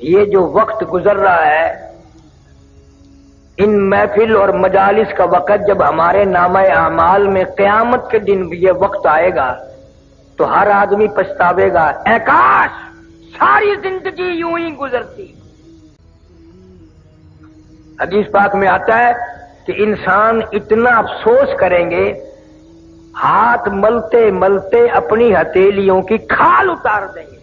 یہ جو وقت گزر رہا ہے، ان محفل اور مجالس کا وقت جب ہمارے نامہ اعمال میں قیامت کے دن یہ وقت آئے گا تو ہر آدمی پچھتاوے گا، اے کاش ساری زندگی یوں ہی گزرتی۔ حدیث پاک میں آتا ہے کہ انسان اتنا افسوس کریں گے، ہاتھ ملتے ملتے اپنی ہتھیلیوں کی کھال اتار دیں گے۔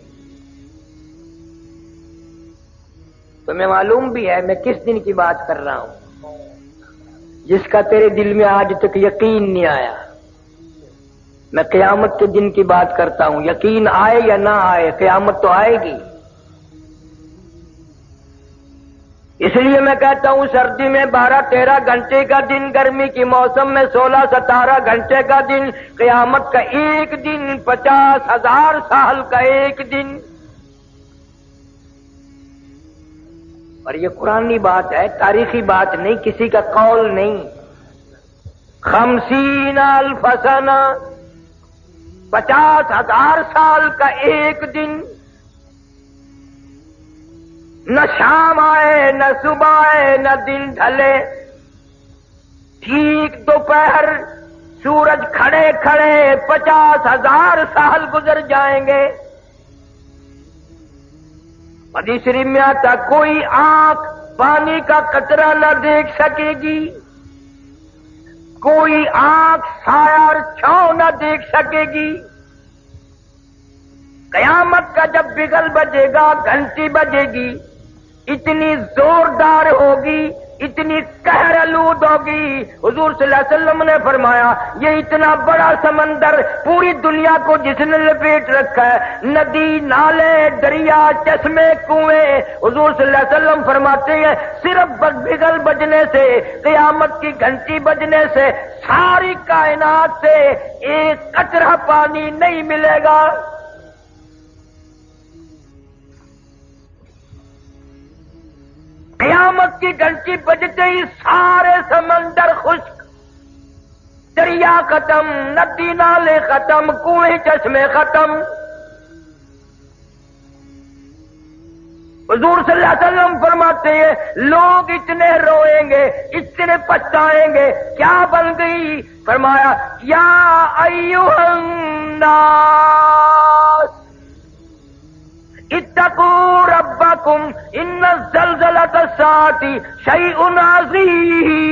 تمہیں معلوم بھی ہے میں کس دن کی بات کر رہا ہوں، جس کا تیرے دل میں آج تک یقین نہیں آیا۔ میں قیامت کے دن کی بات کرتا ہوں، یقین آئے یا نہ آئے قیامت تو آئے گی۔ اس لیے میں کہتا ہوں سردی میں 12-13 گھنٹے کا دن، گرمی کی موسم میں 16-17 گھنٹے کا دن، قیامت کا ایک دن 50,000 سال کا ایک دن۔ اور یہ قرآنی بات ہے، تاریخی بات نہیں، کسی کا قول نہیں۔ 50,000 سنہ، 50,000 سال کا ایک دن، نہ شام آئے نہ صبح آئے نہ دن ڈھلے، ٹھیک دوپہر سورج کھڑے کھڑے 50,000 سال گزر جائیں گے۔ حدیث شریف میں آتا کوئی آنکھ پانی کا قطرہ نہ دیکھ سکے گی، کوئی آنکھ سایہ اور چھاؤں نہ دیکھ سکے گی۔ قیامت کا جب بگل بجے گا، گھنٹی بجے گی، اتنی زوردار ہوگی، اتنی قہر آلود ہوگی۔ حضور صلی اللہ علیہ وسلم نے فرمایا یہ اتنا بڑا سمندر پوری دنیا کو جس نے لپیٹ رکھا ہے، ندی، نالے، دریا، چشمے، کنویں، حضور صلی اللہ علیہ وسلم فرماتے ہیں صرف بگل بجنے سے، قیامت کی گھنٹی بجنے سے ساری کائنات سے ایک قطرہ پانی نہیں ملے گا۔ قیامت کی گھنٹی بجتے ہی سارے سمندر خشک، دریا ختم، ندی نالے ختم، کنویں چشمے ختم۔ حضور صلی اللہ علیہ وسلم فرماتے ہیں لوگ اتنے روئیں گے، اتنے پچھتائیں گے، کیا بن گئی؟ فرمایا یا ایھا الناس اتقوا ربکم ان زلزلۃ الساعۃ شیء عظیم۔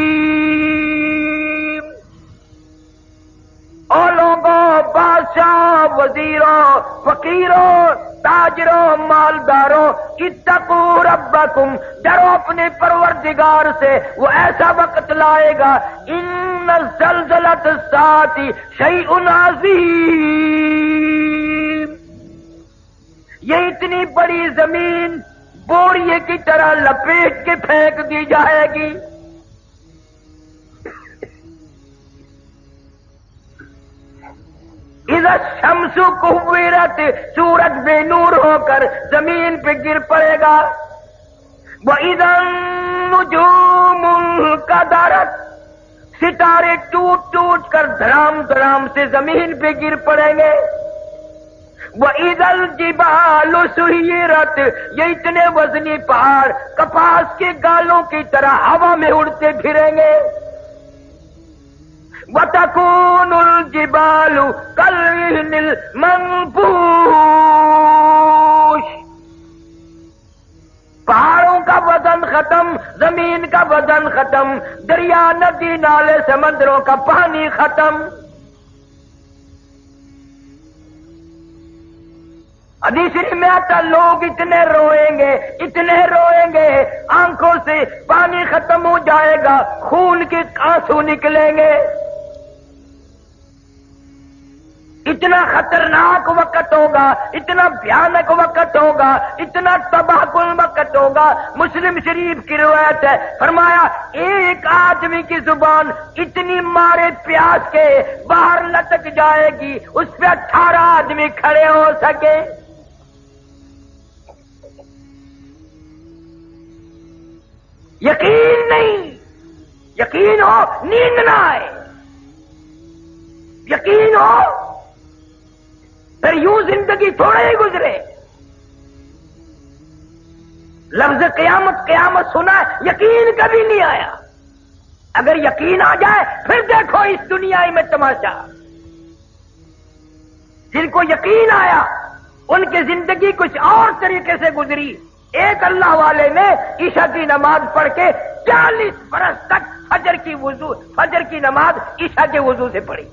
او لوگوں، بادشاہ، وزیروں، فقیروں، تاجروں، مالداروں، اتقوا ربکم، ڈرو اپنے پروردگار سے، وہ ایسا وقت لائے گا ان زلزلۃ الساعۃ شیء عظیم، یہ اتنی بڑی زمین بوریے کی طرح لپیٹ کے پھینک دی جائے گی۔ اذا الشمس کورت، سورج بے نور ہو کر زمین پہ گر پڑے گا۔ وَإِذَا النُّجُومُ انْكَدَرَتْ، ستارے ٹوٹ ٹوٹ کر دھڑام دھڑام سے زمین پہ گر پڑیں گے۔ وَإِذَا الْجِبَالُ سُيِّرَتْ، یہ اتنے وزنی پہاڑ کپاس کے گالوں کی طرح ہوا میں اڑتے پھریں گے۔ وَتَكُونُ الْجِبَالُ كَالْعِهْنِ الْمَنفُوشِ، پہاڑوں کا وزن ختم، زمین کا وزن ختم، دریا، ندی، نالے، سمندروں کا پانی ختم۔ حدیث میں آتا لوگ اتنے روئیں گے، اتنے روئیں گے، آنکھوں سے پانی ختم ہو جائے گا، خون کے آنسو نکلیں گے۔ اتنا خطرناک وقت ہوگا، اتنا بھیانک وقت ہوگا، اتنا تباہ کن وقت ہوگا۔ مسلم شریف کی روایت ہے، فرمایا ایک آدمی کی زبان اتنی مارے پیاس کے باہر لٹک جائے گی اس پہ 18 آدمی کھڑے ہو سکے۔ یقین نہیں، یقین ہو نیند نہ آئے، یقین ہو پھر یوں زندگی تھوڑے ہی گزرے۔ لفظ قیامت قیامت سنا ہے، یقین کبھی نہیں آیا۔ اگر یقین آ جائے پھر دیکھو اس دنیا میں تماشا۔ جن کو یقین آیا ان کی زندگی کچھ اور طریقے سے گزری۔ ایک اللہ والے نے عشاء کی نماز پڑھ کے 40 برس تک فجر کی نماز عشاء کے وضو سے پڑھی۔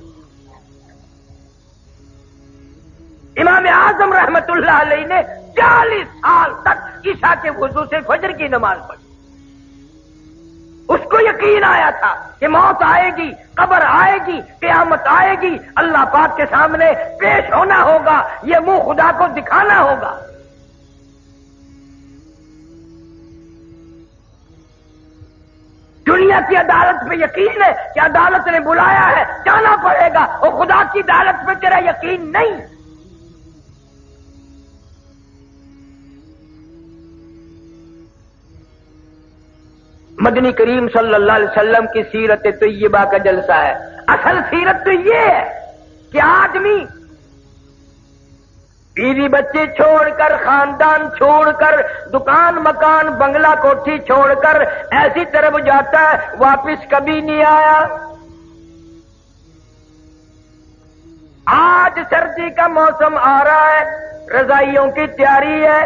امام اعظم رحمت اللہ علیہ نے 40 سال تک عشاء کے وضو سے فجر کی نماز پڑھی۔ اس کو یقین آیا تھا کہ موت آئے گی، قبر آئے گی، قیامت آئے گی، اللہ پاک کے سامنے پیش ہونا ہوگا، یہ منہ خدا کو دکھانا ہوگا۔ دنیا کی عدالت پہ یقین ہے کہ عدالت نے بلایا ہے، جانا پڑے گا، اور خدا کی عدالت پہ تیرا یقین نہیں۔ مدنی کریم صلی اللہ علیہ وسلم کی سیرت طیبہ کا جلسہ ہے۔ اصل سیرت تو یہ ہے کہ آدمی بیوی بچے چھوڑ کر، خاندان چھوڑ کر، دکان مکان بنگلہ کوٹھی چھوڑ کر ایسی طرف جاتا ہے، واپس کبھی نہیں آیا۔ آج سردی کا موسم آ رہا ہے، رضائیوں کی تیاری ہے،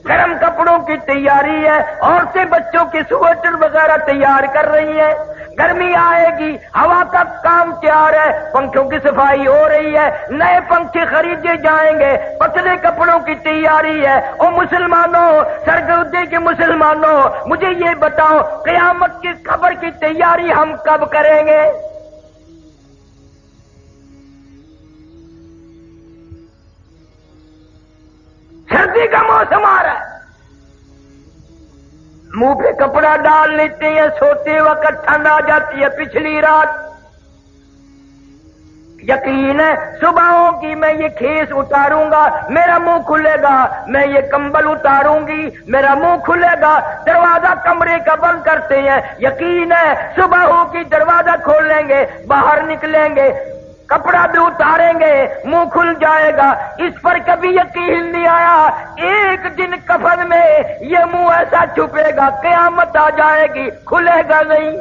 گرم کپڑوں کی تیاری ہے، عورتیں بچوں کی سویٹر وغیرہ تیار کر رہی ہیں۔ گرمی آئے گی، ہوا کا کام تیار ہے، پنکھوں کی صفائی ہو رہی ہے، نئے پنکھے خریدے جائیں گے، پتلے کپڑوں کی تیاری ہے۔ اور مسلمانوں، سرگردے کے مسلمانوں، مجھے یہ بتاؤ قیامت کی خبر کی تیاری ہم کب کریں گے؟ سردی کا موسم آ رہا ہے، منہ پہ کپڑا ڈال لیتے ہیں، سوتے وقت ٹھنڈ آ جاتی ہے پچھلی رات۔ یقین ہے صبح ہوگی، میں یہ کھیس اتاروں گا، میرا منہ کھلے گا، میں یہ کمبل اتاروں گی، میرا منہ کھلے گا۔ دروازہ کمرے کا بند کرتے ہیں، یقین ہے صبح ہوگی، دروازہ کھول لیں گے، باہر نکلیں گے، کپڑا بھی اتاریں گے، منہ کھل جائے گا۔ اس پر کبھی یقین نہیں آیا، ایک دن کفن میں یہ منہ ایسا چھپے گا، قیامت آ جائے گی، کھلے گا نہیں،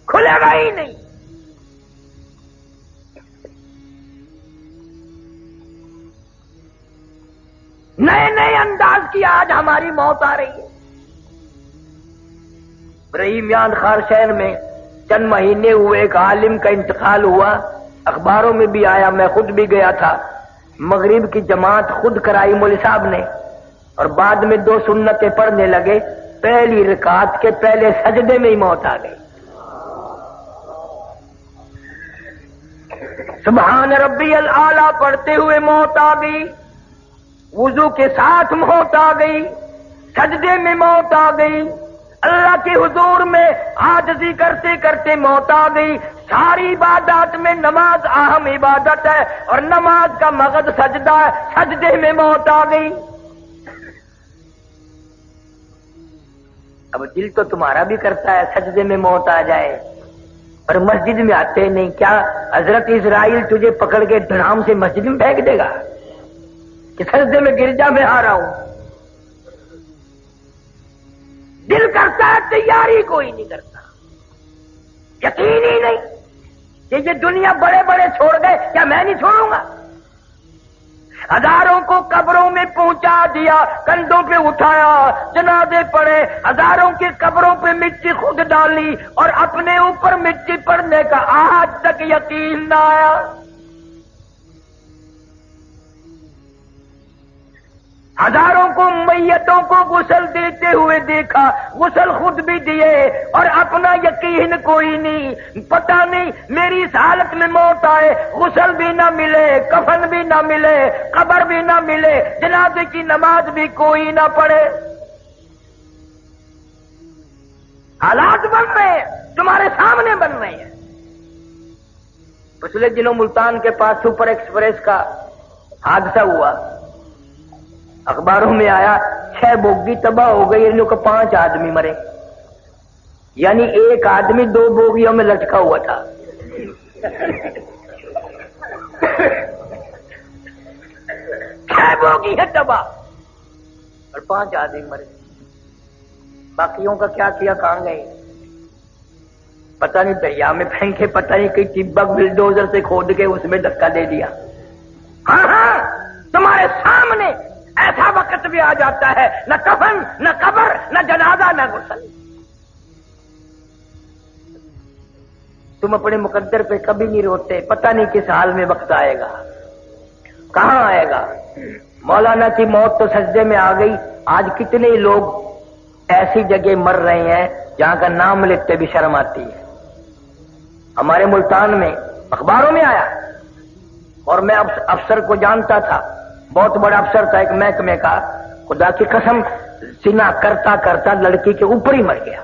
کھلے گا ہی نہیں۔ نئے نئے انداز کی آج ہماری موت آ رہی ہے۔ رحیمیان خارشین میں چند مہینے ہوئے، ایک عالم کا انتقال ہوا، اخباروں میں بھی آیا، میں خود بھی گیا تھا۔ مغرب کی جماعت خود کرائی مولوی صاحب نے، اور بعد میں 2 سنتیں پڑھنے لگے، پہلی رکعت کے پہلے سجدے میں ہی موت آ گئی۔ سبحان ربی الاعلیٰ پڑھتے ہوئے موت آ گئی، وضو کے ساتھ موت آ گئی، سجدے میں موت آ گئی، اللہ کے حضور میں عاجزی کرتے کرتے موت آ گئی۔ ساری عبادات میں نماز اہم عبادت ہے، اور نماز کا مقصد سجدہ ہے، سجدے میں موت آ گئی۔ اب دل تو تمہارا بھی کرتا ہے سجدے میں موت آ جائے، اور مسجد میں آتے نہیں۔ کیا حضرت اسرائیل تجھے پکڑ کے دھڑام سے مسجد میں پھینک دے گا کہ سجدے میں گرجا میں آ رہا ہوں؟ دل کرتا ہے، تیاری کوئی نہیں کرتا، یقین ہی نہیں کہ یہ دنیا بڑے بڑے چھوڑ گئے، کیا میں نہیں چھوڑوں گا؟ ہزاروں کو قبروں میں پہنچا دیا، کندھوں پہ اٹھایا، جنازے پڑے، ہزاروں کی قبروں پہ مٹی خود ڈالی، اور اپنے اوپر مٹی پڑنے کا آج تک یقین نہ آیا۔ ہزاروں کو میتوں کو غسل دیتے ہوئے دیکھا، غسل خود بھی دیے، اور اپنا یقین کوئی نہیں، پتہ نہیں میری اس حالت میں موت آئے، غسل بھی نہ ملے، کفن بھی نہ ملے، قبر بھی نہ ملے، جنازے کی نماز بھی کوئی نہ پڑھے۔ حالات بن رہے ہیں، تمہارے سامنے بن رہے ہیں۔ پچھلے دنوں ملتان کے پاس سپر ایکسپریس کا حادثہ ہوا، اخباروں میں آیا 6 بوگی تباہ ہو گئی، ان لوگ 5 آدمی مرے، یعنی ایک آدمی 2 بوگیوں میں لٹکا ہوا تھا۔ 6 بوگی ہے تباہ، اور 5 آدمی مرے، باقیوں کا کیا کیا، کہاں گئے؟ پتہ نہیں دریا میں پھینکے، پتہ نہیں کہ ٹبک بلڈوزر سے کھود کے اس میں دھکا دے دیا۔ ہاں ہاں، تمہارے سامنے ایسا وقت بھی آ جاتا ہے، نہ کفن، نہ قبر، نہ جنازہ، نہ غسل۔ تم اپنے مقدر پہ کبھی نہیں روتے، پتہ نہیں کس حال میں وقت آئے گا، کہاں آئے گا۔ مولانا کی موت تو سجدے میں آ گئی، آج کتنے لوگ ایسی جگہ مر رہے ہیں جہاں کا نام لیتے بھی شرم آتی ہے۔ ہمارے ملتان میں اخباروں میں آیا، اور میں افسر کو جانتا تھا، بہت بڑا افسر تھا ایک محکمے کا، خدا کی قسم زنا کرتا کرتا لڑکی کے اوپر ہی مر گیا،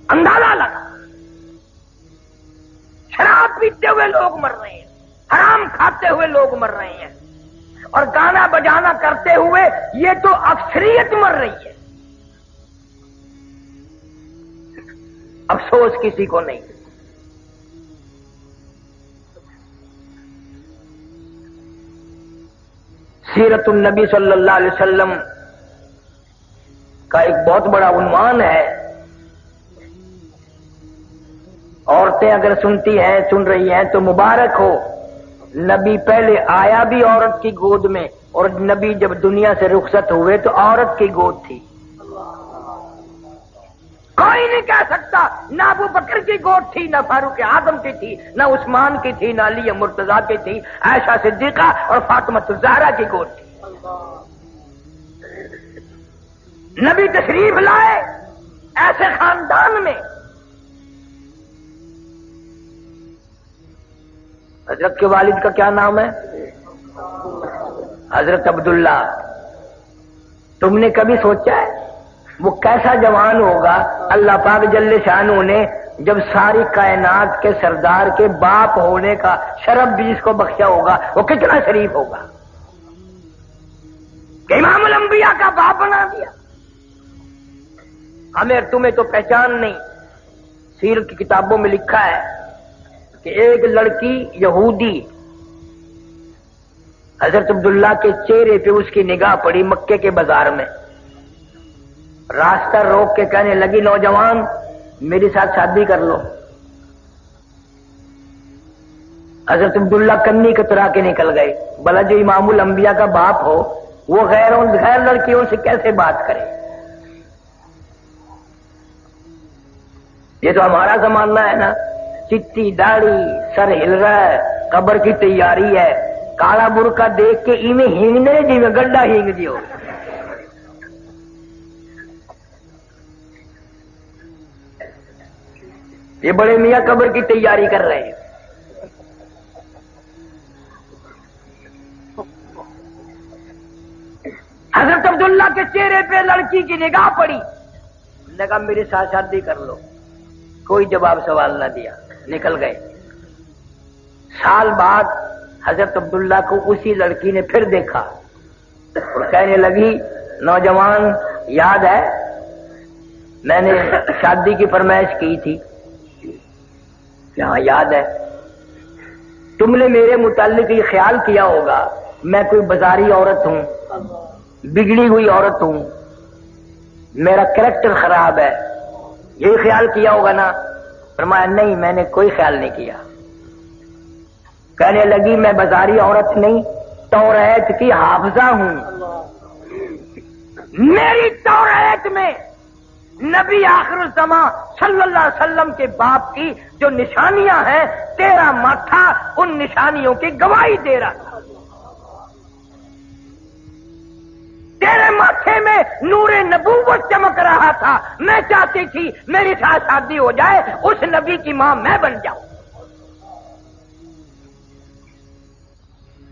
اندازہ لگا۔ شراب پیتے ہوئے لوگ مر رہے ہیں، حرام کھاتے ہوئے لوگ مر رہے ہیں، اور گانا بجانا کرتے ہوئے یہ تو اکثریت مر رہی ہے، افسوس کسی کو نہیں۔ سیرت النبی صلی اللہ علیہ وسلم کا ایک بہت بڑا عنوان ہے، عورتیں اگر سنتی ہیں، سن رہی ہیں تو مبارک ہو، نبی پہلے آیا بھی عورت کی گود میں، اور نبی جب دنیا سے رخصت ہوئے تو عورت کی گود تھی۔ کوئی نہیں کہہ سکتا نہ ابو بکر کی گود تھی، نہ فاروق اعظم کی تھی، نہ عثمان کی تھی، نہ علی مرتضیٰ کی تھی، عائشہ صدیقہ اور فاطمہ الزہرا کی گود تھی۔ نبی تشریف لائے ایسے خاندان میں، حضرت کے والد کا کیا نام ہے؟ حضرت عبداللہ۔ تم نے کبھی سوچا ہے وہ کیسا جوان ہوگا؟ اللہ پاک جل شانہ نے جب ساری کائنات کے سردار کے باپ ہونے کا شرف بھی اس کو بخشا ہوگا، وہ کتنا شریف ہوگا کہ امام الانبیاء کا باپ بنا دیا۔ ہمیں تمہیں تو پہچان نہیں، سیرت کی کتابوں میں لکھا ہے کہ ایک لڑکی یہودی حضرت عبداللہ کے چہرے پہ اس کی نگاہ پڑی مکے کے بازار میں، راستہ روک کے کہنے لگی نوجوان میرے ساتھ شادی کر لو۔ حضرت عبداللہ کنی کترا کے نکل گئے، بھلا جو امام الانبیاء کا باپ ہو وہ غیر لڑکیوں سے کیسے بات کرے؟ یہ تو ہمارا زمانہ ہے نا، چٹی داڑھی، سر ہل رہا ہے، قبر کی تیاری ہے، کالا برقع دیکھ کے ایویں ہینگنے جی میں گڈھا ہینگ جی ہو۔ یہ بڑے میاں قبر کی تیاری کر رہے ہیں۔ حضرت عبداللہ کے چہرے پہ لڑکی کی نگاہ پڑی، نے کہا میرے ساتھ شادی کر لو۔ کوئی جواب سوال نہ دیا، نکل گئے۔ سال بعد حضرت عبداللہ کو اسی لڑکی نے پھر دیکھا اور کہنے لگی نوجوان یاد ہے میں نے شادی کی فرمائش کی تھی؟ ہاں یاد ہے۔ تم نے میرے متعلق یہ خیال کیا ہوگا میں کوئی بازاری عورت ہوں، بگڑی ہوئی عورت ہوں، میرا کریکٹر خراب ہے، یہی خیال کیا ہوگا نا؟ فرمایا نہیں، میں نے کوئی خیال نہیں کیا۔ کہنے لگی میں بازاری عورت نہیں، توریت کی حافظہ ہوں، میری توریت میں نبی آخر الزمان صلی اللہ علیہ وسلم کے باپ کی جو نشانیاں ہیں، تیرا ماتھا ان نشانیوں کی گواہی دے رہا تھا۔ تیرے ماتھے میں نور نبوت چمک رہا تھا، میں چاہتی تھی میری ساتھ شادی ہو جائے، اس نبی کی ماں میں بن جاؤں۔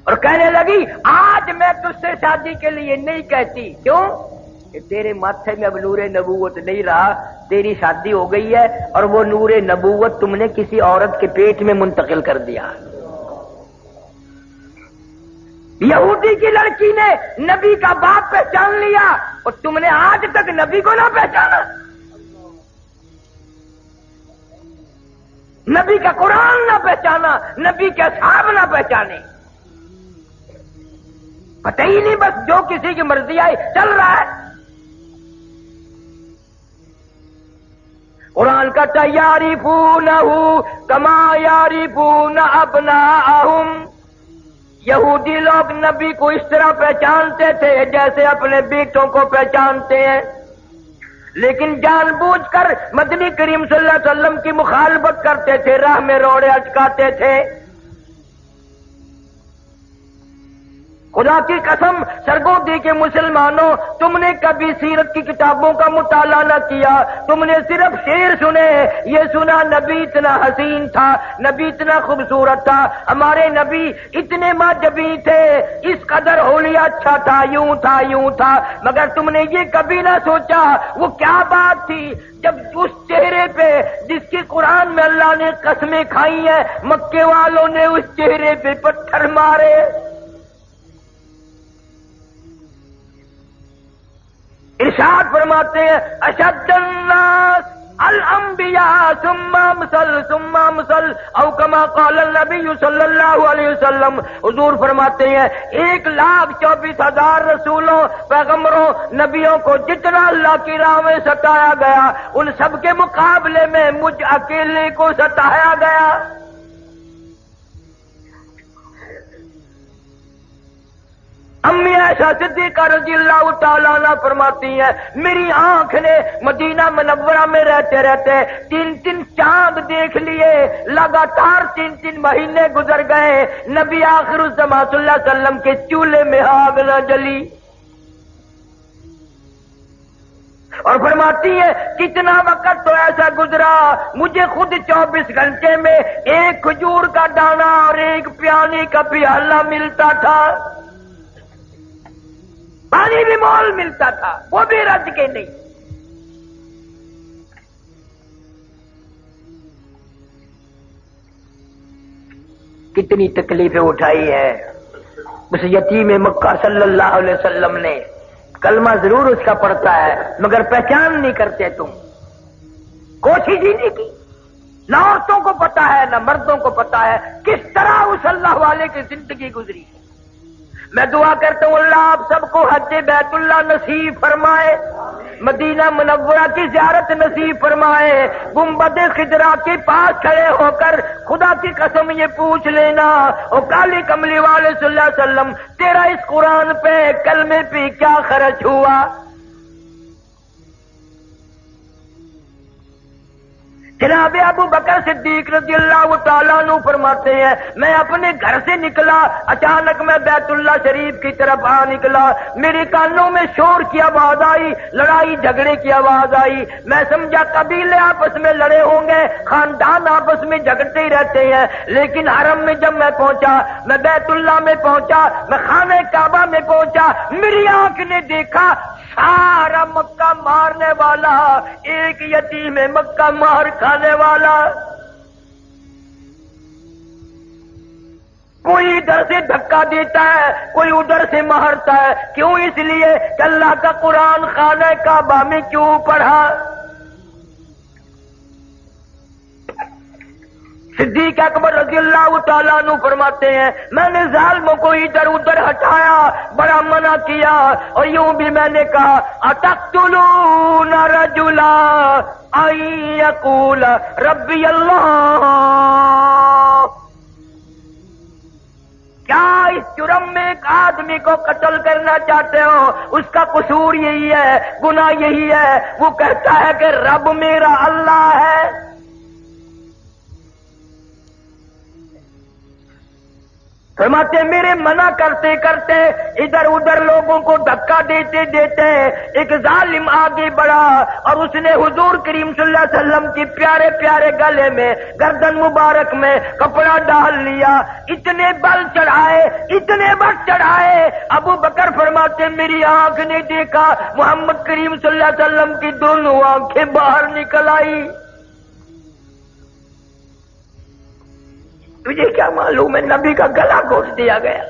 اور کہنے لگی آج میں تجھ سے شادی کے لیے نہیں کہتی، کیوں کہ تیرے ماتھے میں اب نور نبوت نہیں رہا، تیری شادی ہو گئی ہے اور وہ نور نبوت تم نے کسی عورت کے پیٹ میں منتقل کر دیا۔ یہودی کی لڑکی نے نبی کا باپ پہچان لیا اور تم نے آج تک نبی کو نہ پہچانا، نبی کا قرآن نہ پہچانا، نبی کے اصحاب نہ پہچانے۔ پتہ ہی نہیں، بس جو کسی کی مرضی آئی چل رہا ہے۔ قرآن کا یعرفونہ کما یعرفون ابناءہم، یہودی لوگ نبی کو اس طرح پہچانتے تھے جیسے اپنے بیٹوں کو پہچانتے ہیں، لیکن جان بوجھ کر مدنی کریم صلی اللہ علیہ وسلم کی مخالفت کرتے تھے، راہ میں روڑے اٹکاتے تھے۔ خدا کی قسم سرگودی کے مسلمانوں، تم نے کبھی سیرت کی کتابوں کا مطالعہ نہ کیا، تم نے صرف شعر سنے، یہ سنا نبی اتنا حسین تھا، نبی اتنا خوبصورت تھا، ہمارے نبی اتنے ماجبی تھے، اس قدر حلیہ اچھا تھا، یوں تھا یوں تھا، مگر تم نے یہ کبھی نہ سوچا وہ کیا بات تھی جب اس چہرے پہ جس کی قرآن میں اللہ نے قسمیں کھائی ہیں، مکے والوں نے اس چہرے پہ پتھر مارے۔ ارشاد فرماتے ہیں اشد الناس الانبیاء ثم امثل ثم امثل، او کما قال النبی صلی اللہ علیہ وسلم، حضور فرماتے ہیں 1,24,000 رسولوں، پیغمبروں، نبیوں کو جتنا اللہ کی راہ میں ستایا گیا، ان سب کے مقابلے میں مجھ اکیلے کو ستایا گیا۔ امی عائشہ صدیقہ رضی اللہ تعالیٰ عنہ فرماتی ہیں میری آنکھ نے مدینہ منورہ میں رہتے رہتے 3 چاند دیکھ لیے، لگاتار 3 مہینے گزر گئے، نبی آخر الزمان صلی اللہ علیہ وسلم کے چولہے میں آگ نہ جلی۔ اور فرماتی ہے کتنا وقت تو ایسا گزرا، مجھے خود 24 گھنٹے میں 1 کھجور کا دانہ اور 1 پیانے کا پیالہ ملتا تھا، پانی بھی مول ملتا تھا، وہ بھی رج کے نہیں۔ کتنی تکلیفیں اٹھائی ہے اس یتیم مکہ صلی اللہ علیہ وسلم نے۔ کلمہ ضرور اس کا پڑھتا ہے مگر پہچان نہیں کرتے تم، کوشش ہی نہیں کی۔ نہ عورتوں کو پتا ہے نہ مردوں کو پتا ہے کس طرح اس اللہ والے کی زندگی گزری۔ میں دعا کرتا ہوں اللہ آپ سب کو حج بیت اللہ نصیب فرمائے، مدینہ منورہ کی زیارت نصیب فرمائے، گنبد خضرا کے پاس کھڑے ہو کر خدا کی قسم یہ پوچھ لینا او کالی کملی والے صلی اللہ علیہ وسلم تیرا اس قرآن پہ کلمے پہ کیا خرچ ہوا؟ جناب ابو بکر صدیق رضی اللہ تعالیٰ عنہ فرماتے ہیں میں اپنے گھر سے نکلا، اچانک میں بیت اللہ شریف کی طرف آ نکلا، میرے کانوں میں شور کی آواز آئی، لڑائی جھگڑے کی آواز آئی، میں سمجھا قبیلے آپس میں لڑے ہوں گے، خاندان آپس میں جھگڑتے ہی رہتے ہیں، لیکن حرم میں جب میں پہنچا، میں بیت اللہ میں پہنچا، میں خانہ کعبہ میں پہنچا، میری آنکھ نے دیکھا سارا مکہ مارنے والا ایک یتیم مکہ مار کھانے والا، کوئی ادھر سے دھکا دیتا ہے کوئی ادھر سے مارتا ہے، کیوں؟ اس لیے کہ اللہ کا قرآن خانہ کعبہ میں کیوں پڑھا۔ صدیق اکبر رضی اللہ تعالیٰ عنہ فرماتے ہیں میں نے ظالموں کو ادھر ادھر ہٹایا، بڑا منع کیا، اور یوں بھی میں نے کہا اتقتلون رجلا ان یقول ربی اللہ، کیا اس جرم میں ایک آدمی کو قتل کرنا چاہتے ہو؟ اس کا قصور یہی ہے، گناہ یہی ہے، وہ کہتا ہے کہ رب میرا اللہ ہے۔ فرماتے میرے منع کرتے کرتے ادھر ادھر لوگوں کو دھکا دیتے دیتے ایک ظالم آگے بڑھا اور اس نے حضور کریم صلی اللہ علیہ وسلم کی پیارے پیارے گلے میں گردن مبارک میں کپڑا ڈال لیا، اتنے بل چڑھائے اتنے بل چڑھائے، ابو بکر فرماتے میری آنکھ نے دیکھا محمد کریم صلی اللہ علیہ وسلم کی دونوں آنکھیں باہر نکل آئی۔ تجھے کیا معلوم ہے نبی کا گلا گھونٹ دیا گیا۔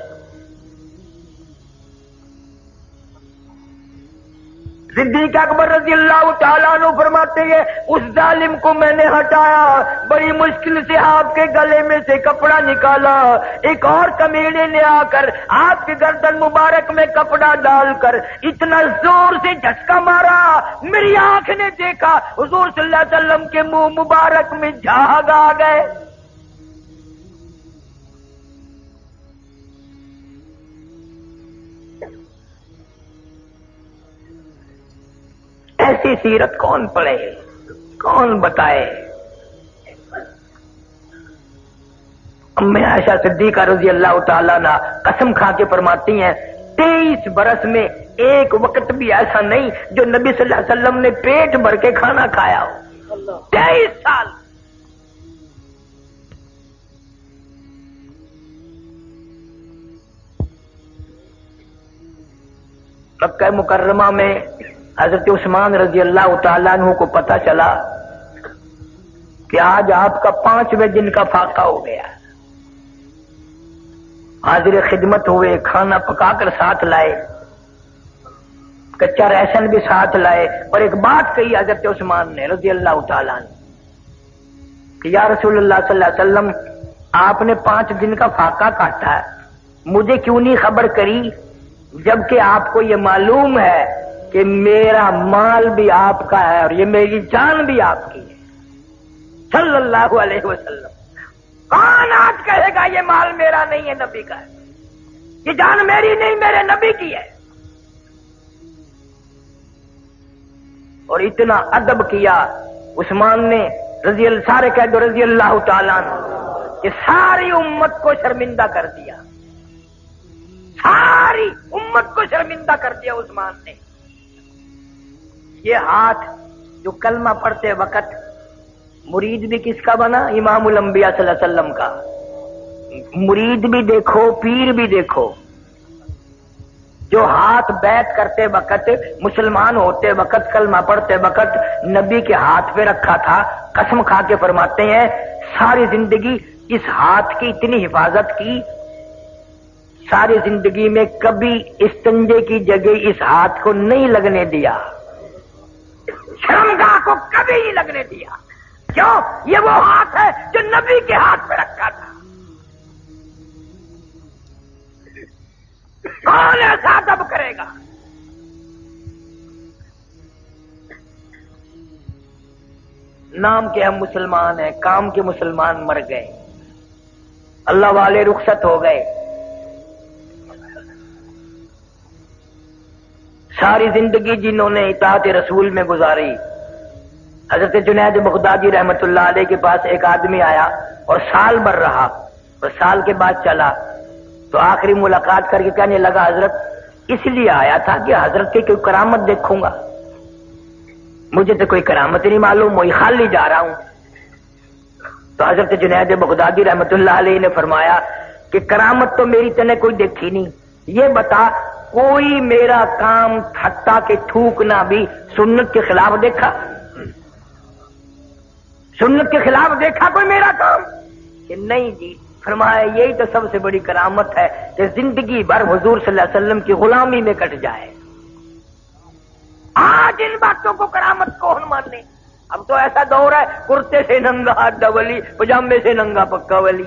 صدیق اکبر رضی اللہ تعالیٰ عنہ فرماتے ہیں اس ظالم کو میں نے ہٹایا، بڑی مشکل سے آپ کے گلے میں سے کپڑا نکالا، ایک اور کمینے نے آ کر آپ کے گردن مبارک میں کپڑا ڈال کر اتنا زور سے جھٹکا مارا، میری آنکھ نے دیکھا حضور صلی اللہ علیہ وسلم کے منہ مبارک میں جھاگ آ گئے۔ ایسی سیرت کون پڑھے، کون بتائے؟ امی عائشہ صدیقہ رضی اللہ تعالیٰ عنہ قسم کھا کے فرماتی ہیں 23 برس میں ایک وقت بھی ایسا نہیں جو نبی صلی اللہ علیہ وسلم نے پیٹ بھر کے کھانا کھایا ہو۔ 23 سال مکہ مکرمہ میں حضرت عثمان رضی اللہ تعالیٰ عنہ کو پتا چلا کہ آج آپ کا 5ویں دن کا فاقہ ہو گیا۔ حاضر خدمت ہوئے، کھانا پکا کر ساتھ لائے، کچا ریشن بھی ساتھ لائے، اور ایک بات کہی حضرت عثمان نے رضی اللہ تعالیٰ عنہ کہ یا رسول اللہ صلی اللہ علیہ وسلم، آپ نے 5 دن کا فاقہ کاٹا ہے، مجھے کیوں نہیں خبر کری، جبکہ آپ کو یہ معلوم ہے کہ میرا مال بھی آپ کا ہے اور یہ میری جان بھی آپ کی ہے صلی اللہ علیہ وسلم۔ کون آج کہے گا یہ مال میرا نہیں ہے، نبی کا ہے، یہ جان میری نہیں میرے نبی کی ہے؟ اور اتنا ادب کیا عثمان نے سارے کہہ دو رضی اللہ تعالیٰ عنہ، کہ ساری امت کو شرمندہ کر دیا، ساری امت کو شرمندہ کر دیا عثمان نے۔ یہ ہاتھ جو کلمہ پڑھتے وقت مرید بھی کس کا بنا؟ امام الانبیاء صلی اللہ علیہ وسلم کا۔ مرید بھی دیکھو، پیر بھی دیکھو، جو ہاتھ بیعت کرتے وقت، مسلمان ہوتے وقت، کلمہ پڑھتے وقت نبی کے ہاتھ پہ رکھا تھا، قسم کھا کے فرماتے ہیں ساری زندگی اس ہاتھ کی اتنی حفاظت کی، ساری زندگی میں کبھی استنجے کی جگہ اس ہاتھ کو نہیں لگنے دیا، شرمگاہ کو کبھی نہیں لگنے دیا۔ کیوں؟ یہ وہ ہاتھ ہے جو نبی کے ہاتھ پہ رکھا تھا۔ کون ایسا ادب کرے گا؟ نام کے ہم مسلمان ہیں، کام کے مسلمان مر گئے، اللہ والے رخصت ہو گئے، ساری زندگی جنہوں نے اطاعت رسول میں گزاری۔ حضرت جنید بغدادی رحمت اللہ علیہ کے پاس ایک آدمی آیا اور سال بھر رہا، اور سال کے بعد چلا تو آخری ملاقات کر کے کہنے لگا حضرت اس لیے آیا تھا کہ حضرت کی کوئی کرامت دیکھوں گا، مجھے تو کوئی کرامت نہیں معلوم، وہی خالی جا رہا ہوں۔ تو حضرت جنید بغدادی رحمت اللہ علیہ نے فرمایا کہ کرامت تو میری تنے کوئی دیکھی نہیں، یہ بتا کوئی میرا کام حتیٰ کہ تھوکنا بھی سنت کے خلاف دیکھا؟ سنت کے خلاف دیکھا کوئی میرا کام؟ کہ نہیں جی۔ فرمایا یہی تو سب سے بڑی کرامت ہے کہ زندگی بھر حضور صلی اللہ علیہ وسلم کی غلامی میں کٹ جائے۔ آج ان باتوں کو کرامت کون ماننے؟ اب تو ایسا دور ہے کرتے سے ننگا ہڈا ولی، پجامے سے ننگا پکا ولی۔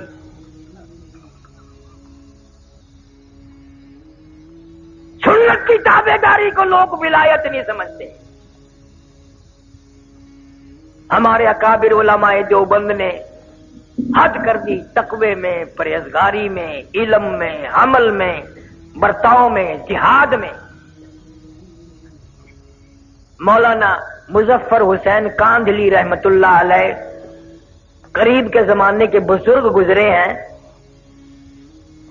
سنت کی تابع داری کو لوگ ولایت نہیں سمجھتے۔ ہمارے اکابر علماء دیوبند نے حد کر دی تقوی میں، پرہیزگاری میں، علم میں، عمل میں، برتاؤ میں، جہاد میں۔ مولانا مظفر حسین کاندھلی رحمت اللہ علیہ قریب کے زمانے کے بزرگ گزرے ہیں،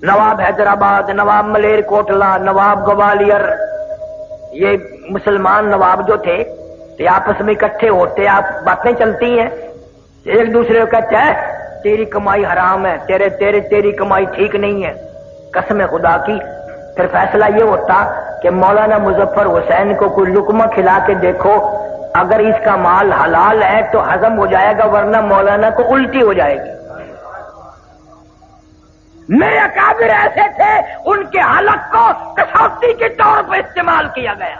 نواب حیدرآباد، نواب ملیر کوٹلا، نواب گوالیر، یہ مسلمان نواب جو تھے یہ آپس میں اکٹھے ہوتے، آپ باتیں چلتی ہیں، ایک دوسرے کو کہتے ہیں تیری کمائی حرام ہے، تیری کمائی ٹھیک نہیں ہے، قسم خدا کی۔ پھر فیصلہ یہ ہوتا کہ مولانا مظفر حسین کو کوئی لقمہ کھلا کے دیکھو، اگر اس کا مال حلال ہے تو ہضم ہو جائے گا، ورنہ مولانا کو الٹی ہو جائے گی۔ میرے اکابر ایسے تھے، ان کے حلق کو کسوٹی کے طور پر استعمال کیا گیا۔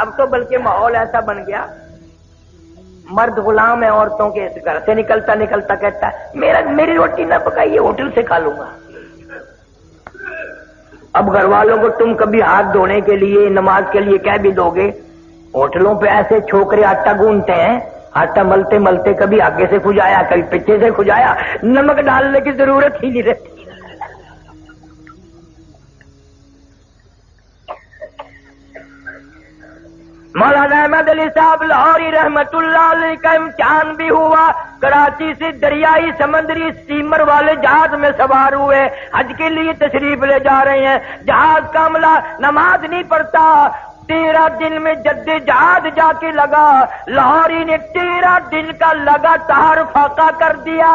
اب تو بلکہ ماحول ایسا بن گیا، مرد غلام ہے عورتوں کے، اس گھر سے نکلتا نکلتا کہتا ہے میری روٹی نہ پکائیے، ہوٹل سے کھا لوں گا۔ اب گھر والوں کو تم کبھی ہاتھ دھونے کے لیے نماز کے لیے کہہ بھی دو گے، ہوٹلوں پہ ایسے چھوکرے آٹا گوندتے ہیں، آٹا ملتے ملتے کبھی آگے سے کھجایا کبھی پیچھے سے کھجایا، نمک ڈالنے کی ضرورت ہی نہیں رہتی۔ مولانا احمد علی صاحب لاہوری رحمت اللہ علیہ کا امتحان بھی ہوا، کراچی سے دریائی سمندری اسٹیمر والے جہاز میں سوار ہوئے، حج کے لیے تشریف لے جا رہے ہیں، جہاز کا عملہ نماز نہیں پڑھتا، 13 دن میں جد جہاد جا کے لگا، لاہوری نے 13 دن کا لگاتار فاقہ کر دیا،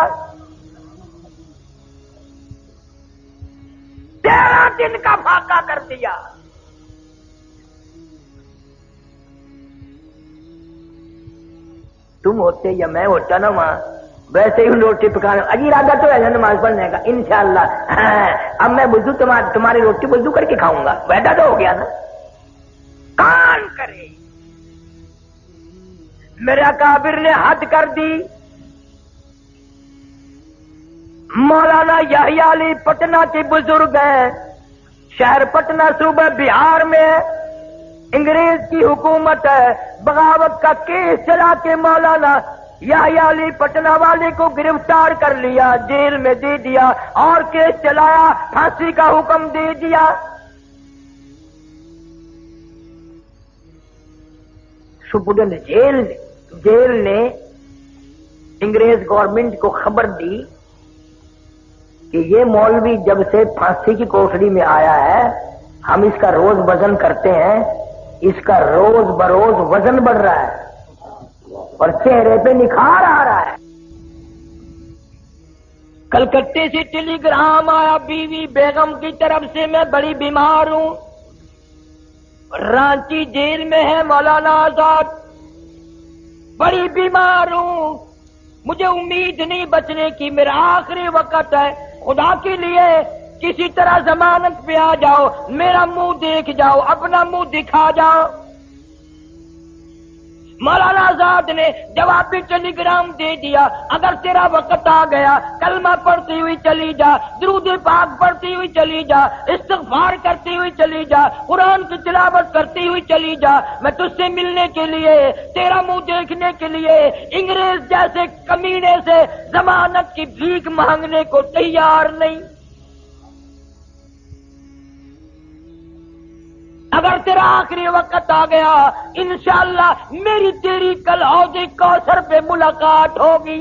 13 دن کا فاقہ کر دیا۔ تم ہوتے یا میں ہوتا نا وہاں، ویسے ہی روٹی پکانا، اجی ارادہ تو ہے نا نماز پڑھنے کا انشاءاللہ، اب میں وضو تمہاری روٹی وضو کر کے کھاؤں گا، وعدہ تو ہو گیا نا۔ کون کرے؟ میرے اکابر نے حد کر دی۔ مولانا یحییٰ علی پٹنہ کے بزرگ ہیں، شہر پٹنہ صوبہ بہار میں انگریز کی حکومت ہے، بغاوت کا کیس چلا کے مولانا یحییٰ علی پٹنہ والے کو گرفتار کر لیا، جیل میں دے دیا، اور کیس چلایا، پھانسی کا حکم دے دیا۔ سپرڈنٹ جیل نے انگریز گورنمنٹ کو خبر دی کہ یہ مولوی جب سے پھانسی کی کوٹڑی میں آیا ہے، ہم اس کا روز وزن کرتے ہیں، اس کا روز بروز وزن بڑھ رہا ہے اور چہرے پہ نکھار آ رہا ہے۔ کلکتے سے ٹیلی گرام آیا بیوی بیگم کی طرف سے، میں بڑی بیمار ہوں، رانچی جیل میں ہے مولانا آزاد، بڑی بیمار ہوں، مجھے امید نہیں بچنے کی، میرا آخری وقت ہے، خدا کے لیے کسی طرح ضمانت پہ آ جاؤ، میرا منہ دیکھ جاؤ، اپنا منہ دکھا جاؤ۔ مولانا آزاد نے جوابی ٹیلی گرام دے دیا، اگر تیرا وقت آ گیا کلمہ پڑھتی ہوئی چلی جا، درود پاک پڑھتی ہوئی چلی جا، استغفار کرتی ہوئی چلی جا، قرآن کی تلاوت کرتی ہوئی چلی جا، میں تجھ سے ملنے کے لیے، تیرا منہ دیکھنے کے لیے، انگریز جیسے کمینے سے ضمانت کی بھیک مانگنے کو تیار نہیں۔ اگر تیرا آخری وقت آ گیا، انشاءاللہ میری تیری کل حوض کوثر پہ ملاقات ہوگی۔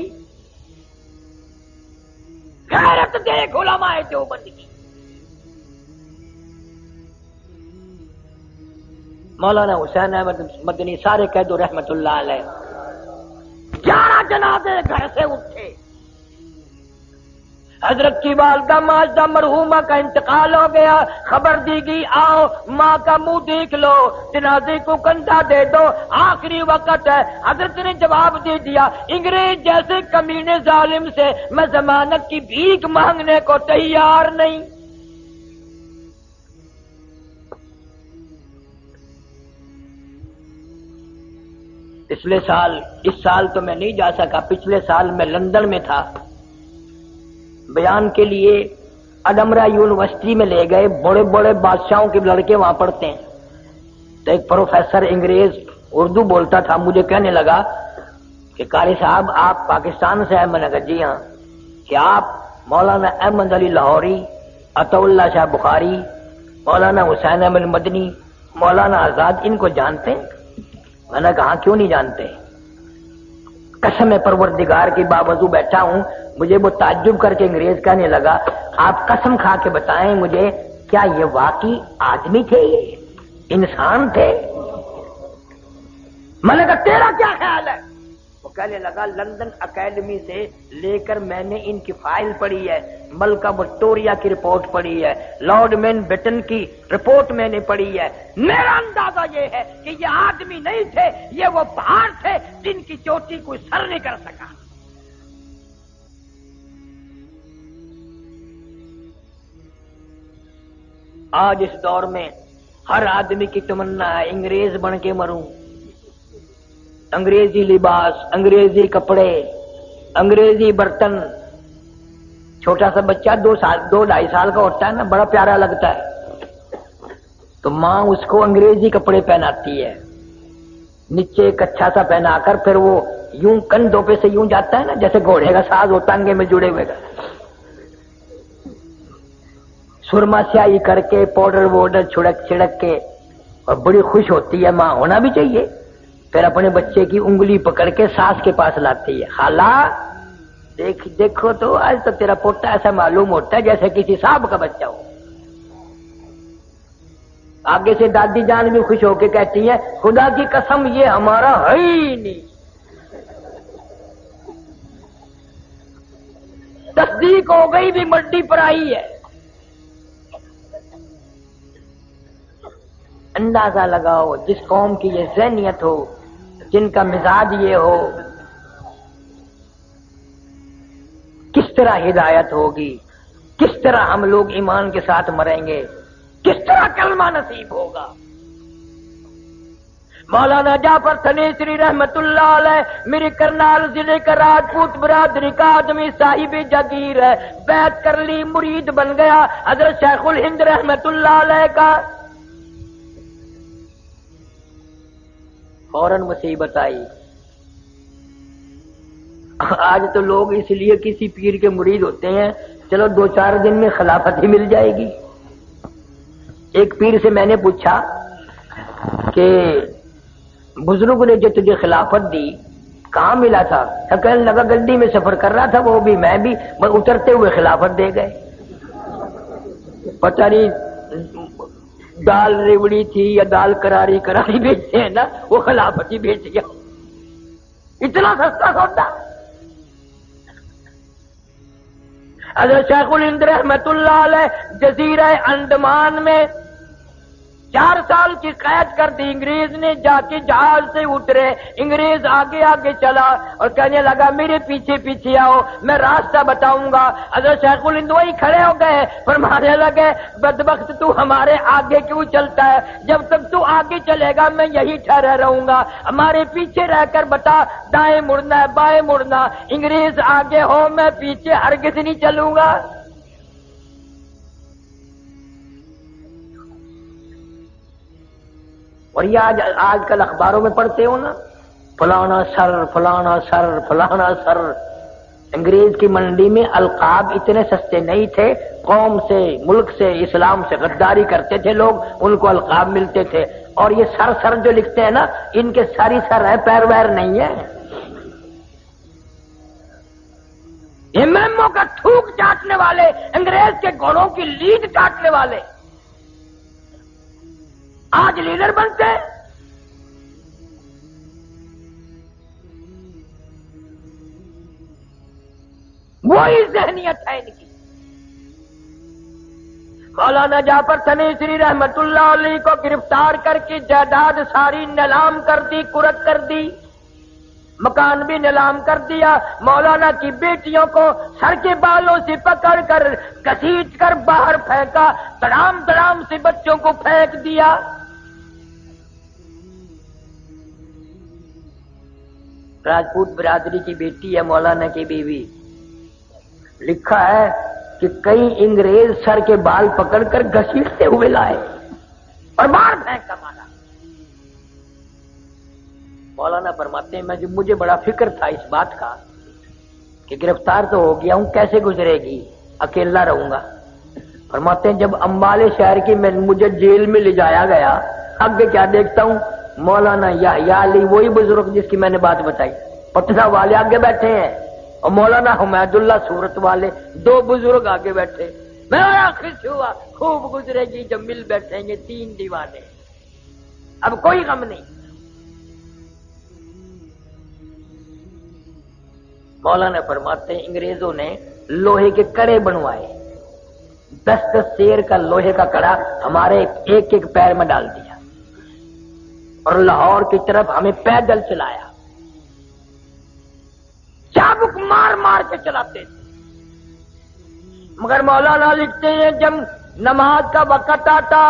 غیرت دیکھ علماء دیوبند کی۔ مولانا حسین احمد مدنی سارے کہہ دو رحمت اللہ علیہ، 11 جنازے گھر سے اٹھے، حضرت کی والدہ ماجدہ مرحومہ کا انتقال ہو گیا، خبر دی گئی آؤ ماں کا منہ دیکھ لو، جنازے کو کندھا دے دو، آخری وقت ہے۔ حضرت نے جواب دے دیا، انگریز جیسے کمینے ظالم سے میں ضمانت کی بھیک مانگنے کو تیار نہیں۔ اس سال تو میں نہیں جا سکا، پچھلے سال میں لندن میں تھا، بیان کے لیے اڈمرا یونیورسٹی میں لے گئے، بڑے بڑے بادشاہوں کے لڑکے وہاں پڑھتے ہیں، تو ایک پروفیسر انگریز اردو بولتا تھا، مجھے کہنے لگا کہ قاری صاحب آپ پاکستان سے ہیں؟ میں نے کہا جی ہاں۔ کہ آپ مولانا احمد علی لاہوری، عطا اللہ شاہ بخاری، مولانا حسین احمد مدنی، مولانا آزاد ان کو جانتے ہیں؟ میں نے کہا کیوں نہیں جانتے؟ قسم پروردگار کی باوضو بیٹھا ہوں، مجھے وہ تعجب کر کے انگریز کہنے لگا آپ قسم کھا کے بتائیں مجھے، کیا یہ واقعی آدمی تھے، یہ انسان تھے؟ میں نے کہا تیرا کیا خیال ہے؟ وہ کہنے لگا لندن اکیڈمی سے لے کر میں نے ان کی فائل پڑھی ہے، ملکہ وکٹوریہ کی رپورٹ پڑھی ہے، لارڈ ماؤنٹ بیٹن کی رپورٹ میں نے پڑھی ہے، میرا اندازہ یہ ہے کہ یہ آدمی نہیں تھے، یہ وہ پہاڑ تھے جن کی چوٹی کوئی سر نہیں کر سکا۔ آج اس دور میں ہر آدمی کی تمنا ہے انگریز بن کے مروں، انگریزی لباس، انگریزی کپڑے، انگریزی برتن. چھوٹا سا بچہ 2-2.5 سال کا ہوتا ہے نا، بڑا پیارا لگتا ہے، تو ماں اس کو انگریزی کپڑے پہناتی ہے، نیچے ایک اچھا سا پہنا کر، پھر وہ یوں کندھوں پہ سے یوں جاتا ہے نا جیسے گھوڑے کا ساز ہوتا انگے میں جڑے ہوئے کا، سرما سیاہی کر کے پاؤڈر ووڈر چھڑک کے، اور بڑی خوش ہوتی ہے ماں، ہونا بھی چاہیے. پھر اپنے بچے کی انگلی پکڑ کے ساس کے پاس لاتی ہے، خالہ دیکھو تو آج تو تیرا پوتا ایسا معلوم ہوتا ہے جیسے کسی صاحب کا بچہ ہو. آگے سے دادی جان بھی خوش ہو کے کہتی ہے خدا کی قسم یہ ہمارا ہے ہی نہیں. تصدیق ہو گئی بھی مٹی پر آئی ہے. اندازہ لگاؤ جس قوم کی یہ ذہنیت ہو، جن کا مزاج یہ ہو، کس طرح ہدایت ہوگی، کس طرح ہم لوگ ایمان کے ساتھ مریں گے، کس طرح کلمہ نصیب ہوگا. مولانا جعفر تھنیسری رحمت اللہ علیہ میری کرنال ضلع کا راجپوت برادری کا آدمی صاحب جگیر ہے، بیعت کر لی، مرید بن گیا حضرت شیخ الہند رحمت اللہ علیہ کا. فوراً مصیبت آئی. آج تو لوگ اس لیے کسی پیر کے مرید ہوتے ہیں چلو 2-4 دن میں خلافت ہی مل جائے گی. ایک پیر سے میں نے پوچھا کہ بزرگ نے جو تجھے خلافت دی کہاں ملا تھا؟ کہنے لگا گڈی میں سفر کر رہا تھا، وہ بھی میں بھی، اترتے ہوئے خلافت دے گئے. پتہ نہیں دال ریوڑی تھی یا دال کراری بیچتے ہیں نا، وہ خلافت ہی بیچ گیا. اتنا سستا سودا. حضرت شیخ الہند رحمت اللہ علیہ جزیرہ انڈمان میں 4 سال کی قید کر دی انگریز نے. جا کے جہاز سے اترے، انگریز آگے آگے چلا اور کہنے لگا میرے پیچھے پیچھے آؤ، میں راستہ بتاؤں گا. حضرت شیخ الہند وہی کھڑے ہو گئے، فرمانے لگے بدبخت تو ہمارے آگے کیوں چلتا ہے؟ جب تک تو آگے چلے گا میں یہی ٹھہرا رہوں گا. ہمارے پیچھے رہ کر بتا دائیں مڑنا ہے بائیں مڑنا، انگریز آگے ہو میں پیچھے ہرگز نہیں چلوں گا. اور یہ آج کل اخباروں میں پڑھتے ہو نا، فلانا سر فلانا سر فلانا سر. انگریز کی منڈی میں القاب اتنے سستے نہیں تھے، قوم سے، ملک سے، اسلام سے غداری کرتے تھے لوگ، ان کو القاب ملتے تھے. اور یہ سر سر جو لکھتے ہیں نا، ان کے ساری سر ہے، پیر ویر نہیں ہے. یہ میمو کا تھوک چاٹنے والے، انگریز کے گھوڑوں کی لیڈ کاٹنے والے آج لیڈر بنتے ہیں. وہی ذہنیت ہے ان کی. مولانا جعفر تھنیسری رحمت اللہ علیہ کو گرفتار کر کے جائیداد ساری نیلام کر دی، کرک کر دی، مکان بھی نیلام کر دیا. مولانا کی بیٹیوں کو سر کے بالوں سے پکڑ کر گھسیٹ کر باہر پھینکا، تڑام تڑام سے بچوں کو پھینک دیا. راجپوت برادری کی بیٹی ہے مولانا کی بیوی. لکھا ہے کہ کئی انگریز سر کے بال پکڑ کر گھسیٹتے ہوئے لائے اور باہر پھینک کر مارا. مولانا فرماتے ہیں مجھے بڑا فکر تھا اس بات کا کہ گرفتار تو ہو گیا ہوں، کیسے گزرے گی، اکیلا رہوں گا. فرماتے ہیں جب امبالے شہر کی مجھے جیل میں لے جایا گیا، آگے کیا دیکھتا ہوں، مولانا یا علی وہی بزرگ جس کی میں نے بات بتائی، پٹنہ والے آگے بیٹھے ہیں اور مولانا حمید اللہ صورت والے 2 بزرگ آگے بیٹھے. میں خوش ہوا، خوب گزرے گی جب مل بیٹھیں گے 3 دیوانے، اب کوئی غم نہیں. مولانا فرماتے ہیں انگریزوں نے لوہے کے کڑے بنوائے، 10 سیر کا لوہے کا کڑا ہمارے ایک ایک پیر میں ڈال دیا اور لاہور کی طرف ہمیں پیدل چلایا. چابک مار مار کے چلاتے تھے. مگر مولانا لکھتے ہیں جب نماز کا وقت آتا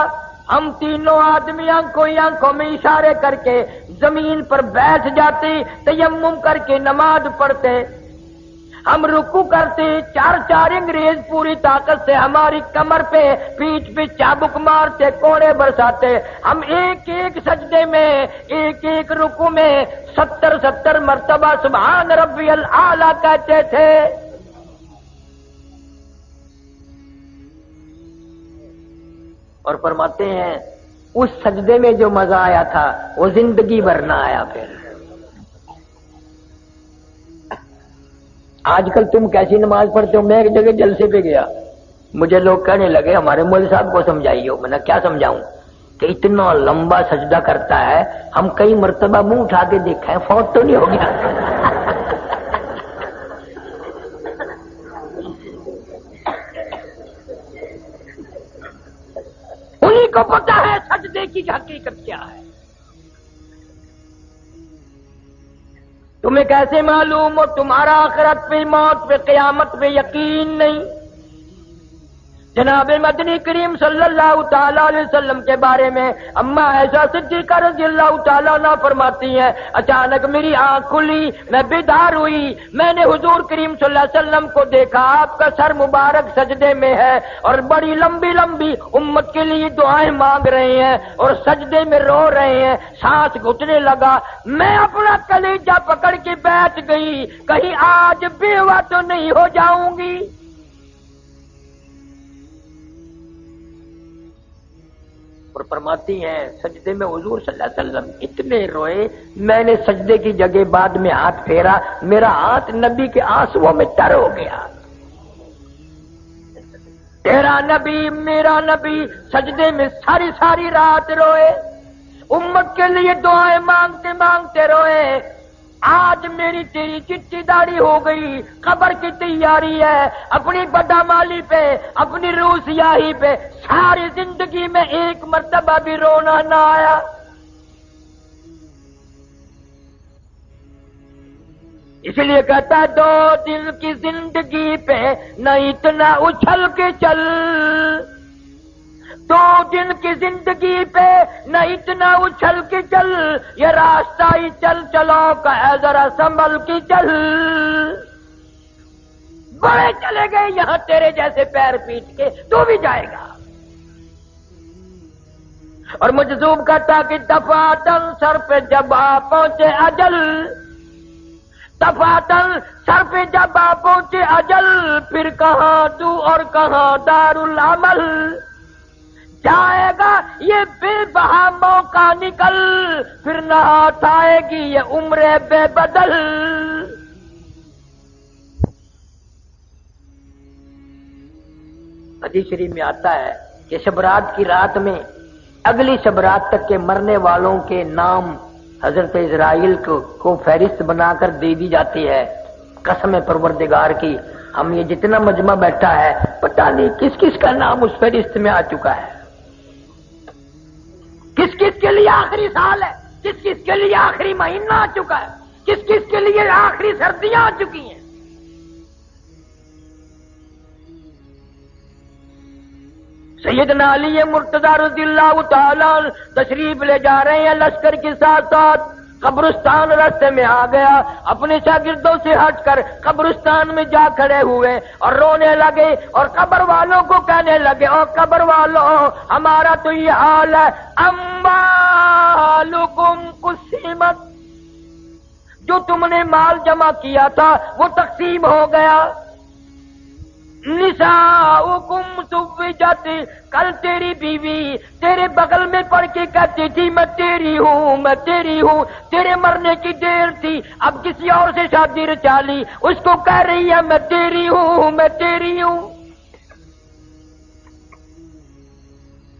ہم تینوں آدمی آنکھوں میں اشارے کر کے زمین پر بیٹھ جاتے، تیمم کر کے نماز پڑھتے، ہم رکوع کرتے، چار چار انگریز پوری طاقت سے ہماری کمر پہ پیٹھ پہ چابک مارتے، کوڑے برساتے، ہم ایک ایک سجدے میں ایک ایک رکوع میں 70 مرتبہ سبحان ربی الاعلی کہتے تھے۔ اور فرماتے ہیں اس سجدے میں جو مزہ آیا تھا وہ زندگی بھر نہ آیا۔ پھر آج کل تم کیسی نماز پڑھتے ہو؟ میں ایک جگہ جلسے پہ گیا، مجھے لوگ کہنے لگے ہمارے مولوی صاحب کو سمجھائیے۔ میں نے کیا سمجھاؤں کہ اتنا لمبا سجدہ کرتا ہے، ہم کئی مرتبہ منہ اٹھا کے دیکھا ہے، فوت تو نہیں ہو گیا؟ انہیں کو پتا ہے سجدے کی حقیقت کیا ہے۔ تمہیں کیسے معلوم ہو؟ تمہارا آخرت پہ، موت پہ، قیامت پہ یقین نہیں۔ جناب مدنی کریم صلی اللہ تعالی علیہ وسلم کے بارے میں اما عائشہ صدیقہ رضی اللہ تعالیٰ عنہ فرماتی ہیں اچانک میری آنکھ کھلی، میں بیدار ہوئی، میں نے حضور کریم صلی اللہ علیہ وسلم کو دیکھا، آپ کا سر مبارک سجدے میں ہے اور بڑی لمبی لمبی امت کے لیے دعائیں مانگ رہے ہیں اور سجدے میں رو رہے ہیں، سانس گھٹنے لگا۔ میں اپنا کلیجہ پکڑ کے بیٹھ گئی، کہیں آج بیوہ تو نہیں ہو جاؤں گی۔ اور فرماتی ہیں سجدے میں حضور صلی اللہ علیہ وسلم اتنے روئے، میں نے سجدے کی جگہ بعد میں ہاتھ پھیرا، میرا ہاتھ نبی کے آنسوؤں میں تر ہو گیا۔ تیرا نبی میرا نبی سجدے میں ساری ساری رات روئے، امت کے لیے دعائیں مانگتے مانگتے روئے۔ آج میری تیری چٹی داڑھی ہو گئی، قبر کی تیاری ہے، اپنی بدعمالی پہ، اپنی روح سیاہی پہ ساری زندگی میں ایک مرتبہ بھی رونا نہ آیا۔ اس لیے کہتا ہے 2 دن کی زندگی پہ نہ اتنا اچھل کے چل، 2 دن کی زندگی پہ نہ اتنا اچھل کے چل، یہ راستہ ہی چل چلو کا ہے ذرا سنبھل کے چل۔ بڑے چلے گئے یہاں تیرے جیسے پیر پیٹ کے، تو بھی جائے گا۔ اور مجذوب کہتا کہ دفعتاً سر پہ جب آ پہنچے اجل، دفعتاً سر پہ جب آ پہنچے اجل، پھر کہاں تو اور کہاں دارالعمل، جائے گا یہ بے بہا موقع نکل، پھر نہ ہاتھ آئے گی یہ عمر بے بدل۔ حدیث شریف میں آتا ہے کہ شبرات کی رات میں اگلی شبرات تک کے مرنے والوں کے نام حضرت اسرائیل کو فہرست بنا کر دے دی جاتی ہے۔ قسم پروردگار کی ہم یہ جتنا مجمع بیٹھا ہے پتہ نہیں کس کس کا نام اس فہرست میں آ چکا ہے، کس کس کے لیے آخری سال ہے، کس کس کے لیے آخری مہینہ آ چکا ہے، کس کس کے لیے آخری سردیاں آ چکی ہیں۔ سیدنا علی مرتضی رضی اللہ تعالیٰ تشریف لے جا رہے ہیں لشکر کے ساتھ ساتھ، قبرستان راستے میں آ گیا، اپنے شاگردوں سے ہٹ کر قبرستان میں جا کھڑے ہوئے اور رونے لگے اور قبر والوں کو کہنے لگے او قبر والوں ہمارا تو یہ حال ہے، اموالکم قسمت، جو تم نے مال جمع کیا تھا وہ تقسیم ہو گیا، نساؤکم زوجت، کل تیری بیوی تیرے بغل میں پڑھ کے کہتی تھی میں تیری ہوں میں تیری ہوں، تیرے مرنے کی دیر تھی، اب کسی اور سے شادی رچا لی، اس کو کہہ رہی ہے میں تیری ہوں میں تیری ہوں۔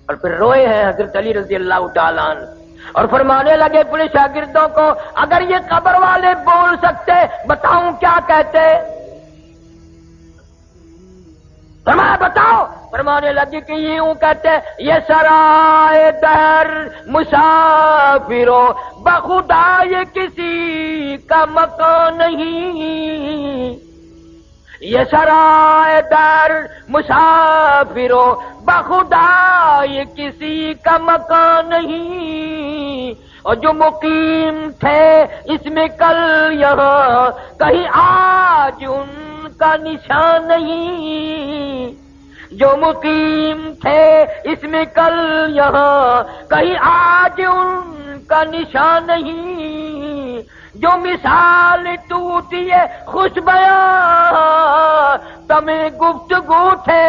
اور پھر روئے ہیں حضرت علی رضی اللہ تعالیٰ عنہ اور فرمانے لگے اپنے شاگردوں کو اگر یہ قبر والے بول سکتے بتاؤں کیا کہتے؟ فرمایا بتاؤ، فرمانے لگے کہ یوں کہتے یہ سرائے در مسافرو بخدا یہ کسی کا مکان نہیں، یہ سرائے در مسافروں بخدا یہ کسی کا مکان نہیں، اور جو مقیم تھے اس میں کل یہاں کہیں آج ان کا نشان نہیں، جو مقیم تھے اس میں کل یہاں کہیں آج ان کا نشان نہیں، جو مثال ٹوٹی ہے خوش بیاں تمہیں گفتگو تھے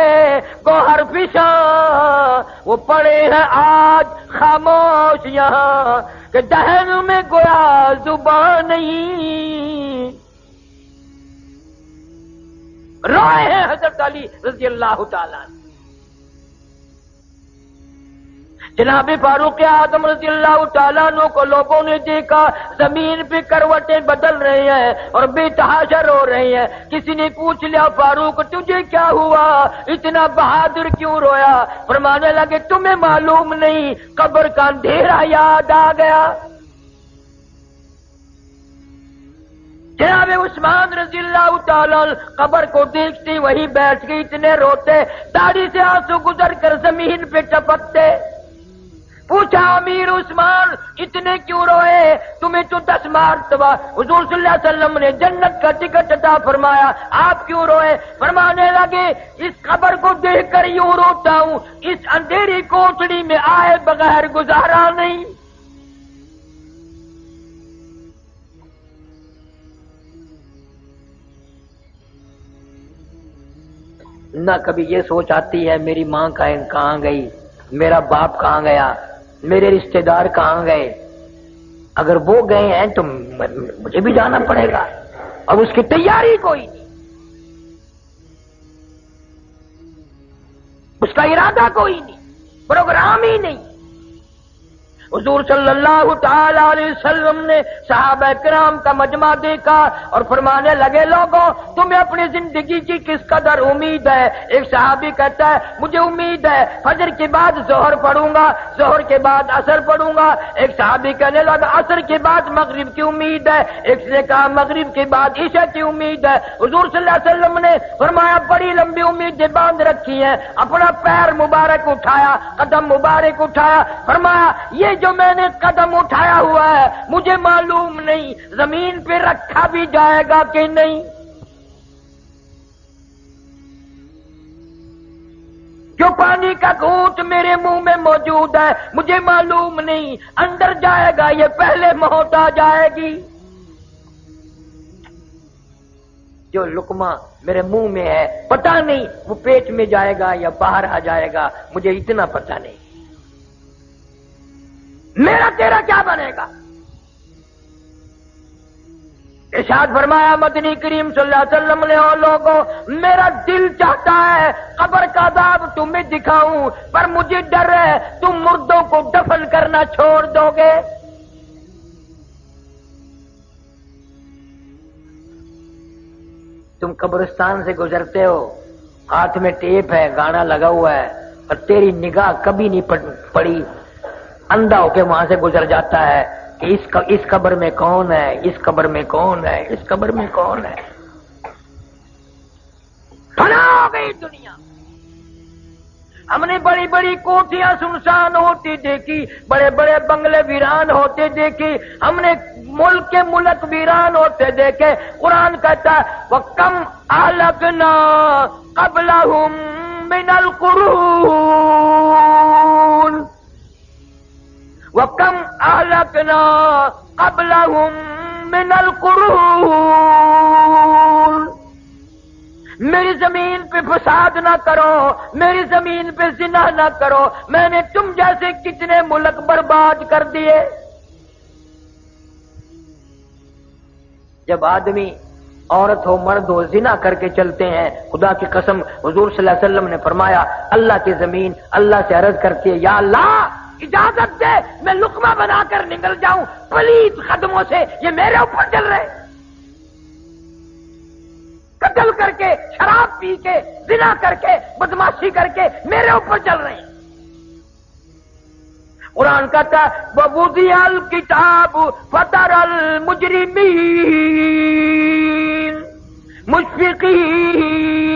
گوہر فشاں، وہ پڑے ہیں آج خاموش یہاں کہ دہن میں گویا زبان نہیں، روئے ہیں حضرت علی رضی اللہ تعالیٰ عنہ۔ جناب فاروق اعظم رضی اللہ تعالیٰ عنہ کو لوگوں نے دیکھا زمین پہ کروٹیں بدل رہے ہیں اور بے تحاشا رو رہے ہیں۔ کسی نے پوچھ لیا فاروق تجھے کیا ہوا، اتنا بہادر کیوں رویا؟ فرمانے لگے تمہیں معلوم نہیں قبر کا اندھیرا یاد آ گیا۔ جناب عثمان رضی اللہ تعالیٰ قبر کو دیکھتے وہی بیٹھ گئی، اتنے روتے داڑھی سے آنسو گزر کر زمین پہ ٹپکتے۔ پوچھا امیر عثمان اتنے کیوں روئے؟ تمہیں تو 10 مرتبہ حضور صلی اللہ علیہ وسلم نے جنت کا ٹکٹ عطا فرمایا، آپ کیوں روئے؟ فرمانے لگے اس قبر کو دیکھ کر یوں روتا ہوں، اس اندھیری کوٹڑی میں آئے بغیر گزارا نہیں۔ نہ کبھی یہ سوچ آتی ہے میری ماں کہاں گئی، میرا باپ کہاں گیا، میرے رشتہ دار کہاں گئے؟ اگر وہ گئے ہیں تو مجھے بھی جانا پڑے گا، اور اس کی تیاری کوئی نہیں، اس کا ارادہ کوئی نہیں، پروگرام ہی نہیں۔ حضور صلی اللہ تعالی علیہ وسلم نے صحابہ کرام کا مجمع دیکھا اور فرمانے لگے لوگوں تمہیں اپنی زندگی کی کس قدر امید ہے؟ ایک صحابی کہتا ہے مجھے امید ہے فجر کے بعد ظہر پڑھوں گا، ظہر کے بعد عصر پڑھوں گا۔ ایک صحابی کہنے لگا عصر کے بعد مغرب کی امید ہے، ایک نے کہا مغرب کے بعد عشاء کی امید ہے۔ حضور صلی اللہ علیہ وسلم نے فرمایا بڑی لمبی امیدیں باندھ رکھی ہیں، اپنا پیر مبارک اٹھایا، قدم مبارک اٹھایا، فرمایا یہ جو میں نے قدم اٹھایا ہوا ہے مجھے معلوم نہیں زمین پہ رکھا بھی جائے گا کہ نہیں۔ جو پانی کا گھونٹ میرے منہ میں موجود ہے مجھے معلوم نہیں اندر جائے گا یہ پہلے موت آ جائے گی۔ جو لقمہ میرے منہ میں ہے پتہ نہیں وہ پیٹ میں جائے گا یا باہر آ جائے گا، مجھے اتنا پتہ نہیں، میرا تیرا کیا بنے گا؟ ارشاد فرمایا مدنی کریم صلی اللہ علیہ وسلم نے او لوگوں میرا دل چاہتا ہے قبر کا عذاب تمہیں دکھاؤں، پر مجھے ڈر ہے تم مردوں کو دفن کرنا چھوڑ دو گے۔ تم قبرستان سے گزرتے ہو، ہاتھ میں ٹیپ ہے، گانا لگا ہوا ہے، اور تیری نگاہ کبھی نہیں پڑی، اندھا ہو کے وہاں سے گزر جاتا ہے کہ اس قبر میں کون ہے، اس قبر میں کون ہے، اس قبر میں کون ہے۔ فنا ہو گئی دنیا۔ ہم نے بڑی بڑی کوٹھیاں سنسان ہوتی دیکھی، بڑے بڑے بنگلے ویران ہوتے دیکھی، ہم نے ملک کے ملک ویران ہوتے دیکھے۔ قرآن کہتا ہے وَكَمْ أَهْلَكْنَا قَبْلَهُمْ مِنَ الْقُرُونِ وَكَمْ أَهْلَكْنَا قَبْلَهُمْ مِنَ الْقُرُونِ۔ میری زمین پہ فساد نہ کرو، میری زمین پہ زنا نہ کرو، میں نے تم جیسے کتنے ملک برباد کر دیے۔ جب آدمی عورت ہو مرد ہو زنا کر کے چلتے ہیں، خدا کی قسم حضور صلی اللہ علیہ وسلم نے فرمایا اللہ کی زمین اللہ سے عرض کرتی ہے یا اللہ اجازت دے میں لقمہ بنا کر نکل جاؤں، پلیت قدموں سے یہ میرے اوپر چل رہے، قتل کر کے شراب پی کے زنا کر کے بدماشی کر کے میرے اوپر چل رہے ہیں۔ قرآن کہتا ہے وَوُضِعَ الْكِتَابُ فَتَرَى الْمُجْرِمِينَ مشفقین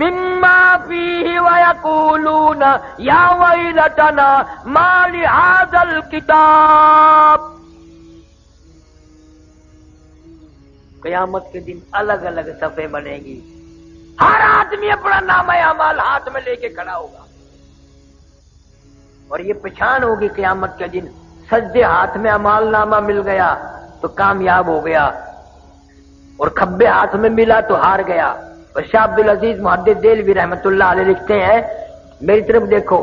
مما فیہ ویقولون یا ویلتنا ما لہذا الکتاب. قیامت کے دن الگ الگ صفحے بنے گی، ہر آدمی اپنا نامہ اعمال ہاتھ میں لے کے کھڑا ہوگا، اور یہ پہچان ہوگی قیامت کے دن. سجدے ہاتھ میں اعمال نامہ مل گیا تو کامیاب ہو گیا، اور کھبے ہاتھ میں ملا تو ہار گیا. اور شاہ عبدالعزیز محدث دہلوی رحمۃ اللہ علیہ لکھتے ہیں، میری طرف دیکھو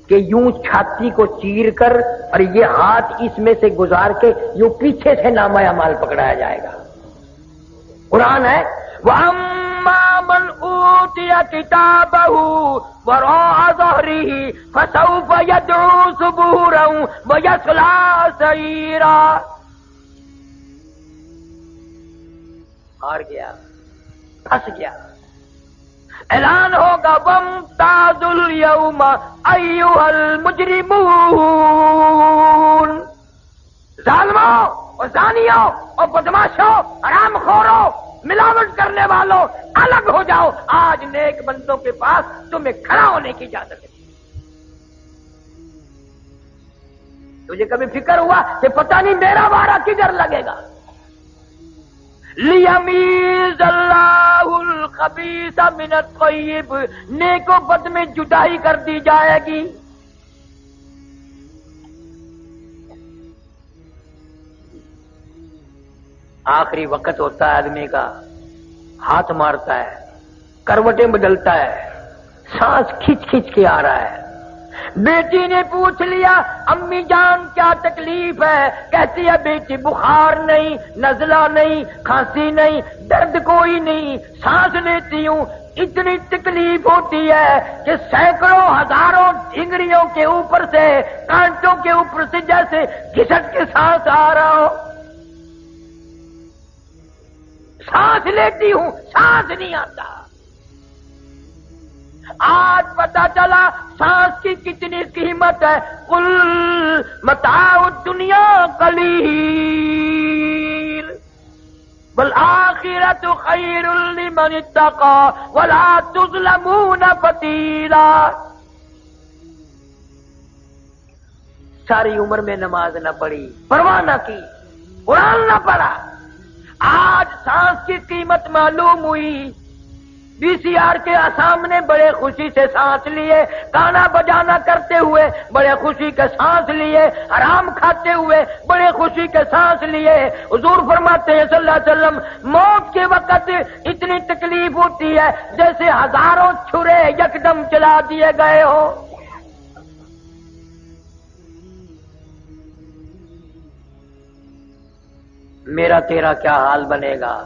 کہ یوں چھاتی کو چیر کر اور یہ ہاتھ اس میں سے گزار کے یوں پیچھے سے نامہ اعمال پکڑایا جائے گا. قرآن ہے وَأَمَّا مَنْ أُوتِيَ كِتَابَهُ وَرَاءَ ظَهْرِهِ فَسَوْفَ يَدْعُو ثُبُورًا وَيَصْلَىٰ سَعِيرًا. ہار گیا، پھنس گیا. اعلان ہوگا وَامْتَازُوا الْيَوْمَ أَيُّهَا الْمُجْرِمُونَ. ظالموں اور زانیوں اور بدماشوں، حرام خوروں، ملاوٹ کرنے والوں، الگ ہو جاؤ. آج نیک بندوں کے پاس تمہیں کھڑا ہونے کی اجازت ہے. تجھے کبھی فکر ہوا کہ پتہ نہیں میرا وارہ کدھر لگے گا؟ لیمیز اللہ الخبیث من الطیب. نیک و بد میں جدائی کر دی جائے گی. آخری وقت ہوتا ہے آدمی کا، ہاتھ مارتا ہے، کروٹیں بدلتا ہے، سانس کھچ کھچ کے آ رہا ہے. بیٹی نے پوچھ لیا امی جان کیا تکلیف ہے؟ کہتی ہے بیٹی بخار نہیں، نزلہ نہیں، کھانسی نہیں، درد کوئی نہیں، سانس لیتی ہوں. اتنی تکلیف ہوتی ہے کہ سینکڑوں ہزاروں ڈھنگریوں کے اوپر سے، کانٹوں کے اوپر سے جیسے گھسٹ کے سانس آ رہا ہو. سانس لیتی ہوں، سانس نہیں آتا. آج پتا چلا سانس کی کتنی قیمت ہے. قل متاع الدنیا قلیل والآخرۃ خیر لمن اتقى ولا تظلمون فتیلا. ساری عمر میں نماز نہ پڑھی، پرواہ نہ کی، قرآن نہ پڑھا، آج سانس کی قیمت معلوم ہوئی. وی سی آر کے سامنے بڑے خوشی سے سانس لیے، گانا بجانا کرتے ہوئے بڑے خوشی کے سانس لیے، حرام کھاتے ہوئے بڑے خوشی کے سانس لیے. حضور فرماتے ہیں صلی اللہ علیہ وسلم موت کے وقت اتنی تکلیف ہوتی ہے جیسے ہزاروں چھرے یکدم چلا دیے گئے ہوں. میرا تیرا کیا حال بنے گا؟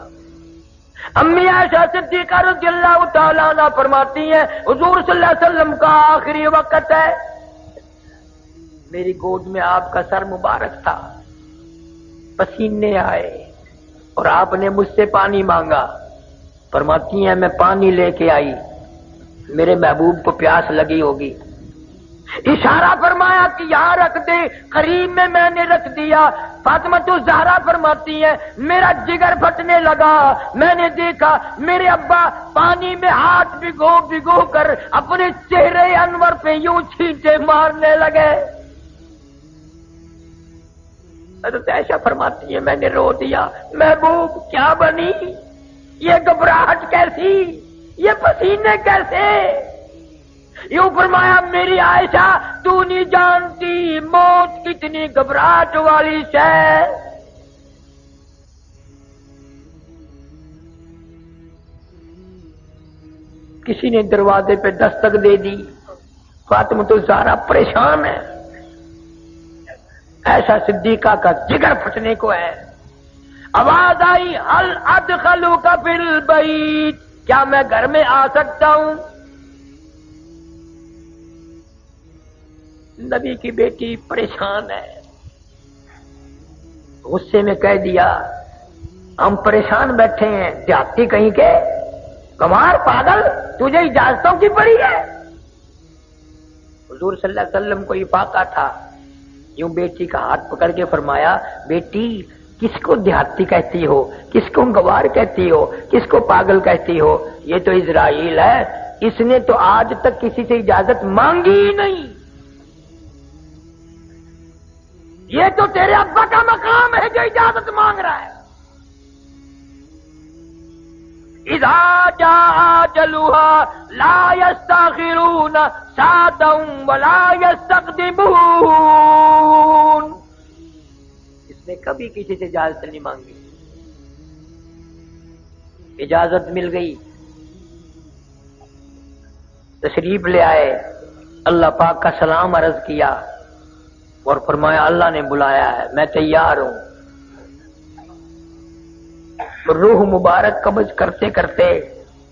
امی عائشہ صدیقہ رضی اللہ تعالیٰ عنہ فرماتی ہیں حضور صلی اللہ علیہ وسلم کا آخری وقت ہے، میری گود میں آپ کا سر مبارک تھا، پسینے آئے اور آپ نے مجھ سے پانی مانگا. فرماتی ہیں میں پانی لے کے آئی، میرے محبوب کو پیاس لگی ہوگی، اشارہ فرمایا کہ یہاں رکھ دے، قریب میں نے رکھ دیا. فاطمہ الزہرا فرماتی ہے میرا جگر پھٹنے لگا، میں نے دیکھا میرے ابا پانی میں ہاتھ بھگو بھگو کر اپنے چہرے انور پہ یوں چھینٹے مارنے لگے. حضرت عائشہ فرماتی ہے میں نے رو دیا، محبوب کیا بنی؟ یہ گھبراہٹ کیسی؟ یہ پسینے کیسے؟ یوں فرمایا میری عائشہ تو نہیں جانتی موت کتنی گھبراہٹ والی شے. کسی نے دروازے پہ دستک دے دی، فاطمہ الزہرا پریشان ہے، ایسا صدیقہ کا جگر پھٹنے کو ہے. آواز آئی هل ادخلوک فی البیت، کیا میں گھر میں آ سکتا ہوں؟ نبی کی بیٹی پریشان ہے، غصے میں کہہ دیا ہم پریشان بیٹھے ہیں، دیہاتی کہیں کے، کمار پاگل، تجھے اجازتوں کی پڑی ہے؟ حضور صلی اللہ علیہ وسلم کو افاقہ تھا، یوں بیٹی کا ہاتھ پکڑ کے فرمایا بیٹی کس کو دیہاتی کہتی ہو، کس کو گوار کہتی ہو، کس کو پاگل کہتی ہو؟ یہ تو اسرائیل ہے، اس نے تو آج تک کسی سے اجازت مانگی ہی نہیں۔ یہ تو تیرے ابا کا مقام ہے جو اجازت مانگ رہا ہے۔ اذا جاء اجلها لا يستاخرون ساعة ولا يستقدمون۔ اس نے کبھی کسی سے اجازت نہیں مانگی، اجازت مل گئی، تشریف لے آئے، اللہ پاک کا سلام عرض کیا اور فرمایا اللہ نے بلایا ہے، میں تیار ہوں۔ روح مبارک قبض کرتے کرتے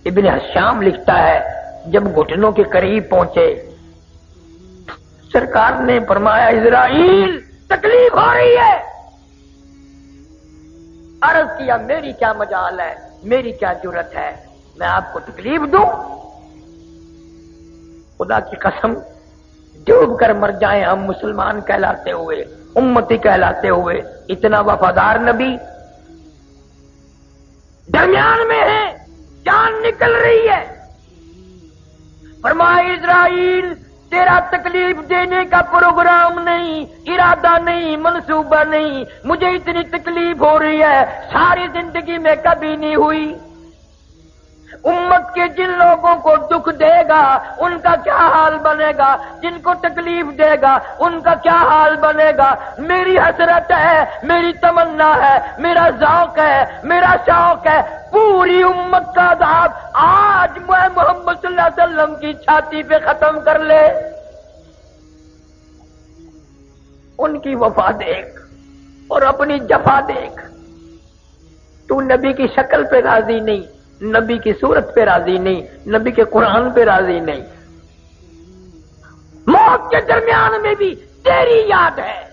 ابن حشام لکھتا ہے جب گھٹنوں کے قریب پہنچے سرکار نے فرمایا اسرائیل تکلیف ہو رہی ہے۔ عرض کیا میری کیا مجال ہے، میری کیا جرت ہے، میں آپ کو تکلیف دوں؟ خدا کی قسم ڈوب کر مر جائیں ہم مسلمان کہلاتے ہوئے، امتی کہلاتے ہوئے، اتنا وفادار نبی درمیان میں ہے، جان نکل رہی ہے۔ فرمایا اسرائیل تیرا تکلیف دینے کا پروگرام نہیں، ارادہ نہیں، منصوبہ نہیں، مجھے اتنی تکلیف ہو رہی ہے ساری زندگی میں کبھی نہیں ہوئی۔ امت کے جن لوگوں کو دکھ دے گا ان کا کیا حال بنے گا، جن کو تکلیف دے گا ان کا کیا حال بنے گا۔ میری حسرت ہے، میری تمنا ہے، میرا ذوق ہے، میرا شوق ہے پوری امت کا عذاب آج میں محمد صلی اللہ علیہ وسلم کی چھاتی پہ ختم کر لے۔ ان کی وفا دیکھ اور اپنی جفا دیکھ۔ تو نبی کی شکل پہ راضی نہیں، نبی کی صورت پہ راضی نہیں، نبی کے قرآن پہ راضی نہیں، موت کے درمیان میں بھی تیری یاد ہے۔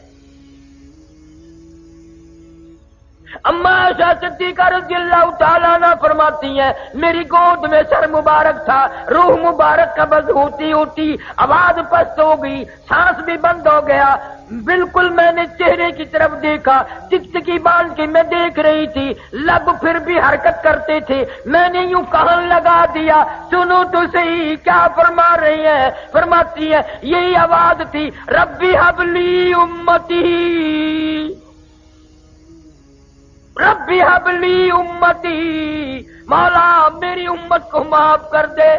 اما عائشہ صدیقہ رضی اللہ تعالیٰ عنہ فرماتی ہیں میری گود میں سر مبارک تھا، روح مبارک قبض ہوتی ہوتی آواز پست ہو گئی، سانس بھی بند ہو گیا، بالکل میں نے چہرے کی طرف دیکھا، ٹکٹکی باندھ کے میں دیکھ رہی تھی، لب پھر بھی حرکت کرتے تھے، میں نے یوں کہن لگا دیا سنو تو صحیح کیا فرما رہی ہیں؟ فرماتی ہے یہی آواز تھی ربی حبلی امتی، ربی حبلی امتی، مولا میری امت کو معاف کر دے۔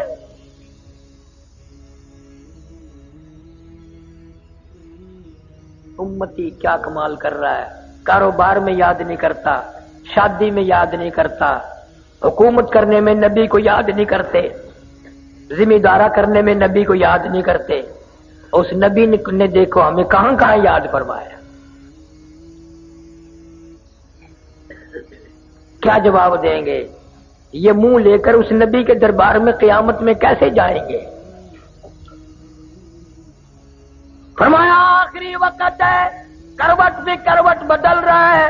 امتی کیا کمال کر رہا ہے، کاروبار میں یاد نہیں کرتا، شادی میں یاد نہیں کرتا، حکومت کرنے میں نبی کو یاد نہیں کرتے، ذمہ دارہ کرنے میں نبی کو یاد نہیں کرتے۔ اس نبی نے دیکھو ہمیں کہاں کہاں یاد فرمایا۔ کیا جواب دیں گے؟ یہ منہ لے کر اس نبی کے دربار میں قیامت میں کیسے جائیں گے؟ فرمایا آخری وقت ہے، کروٹ بھی کروٹ بدل رہا ہے،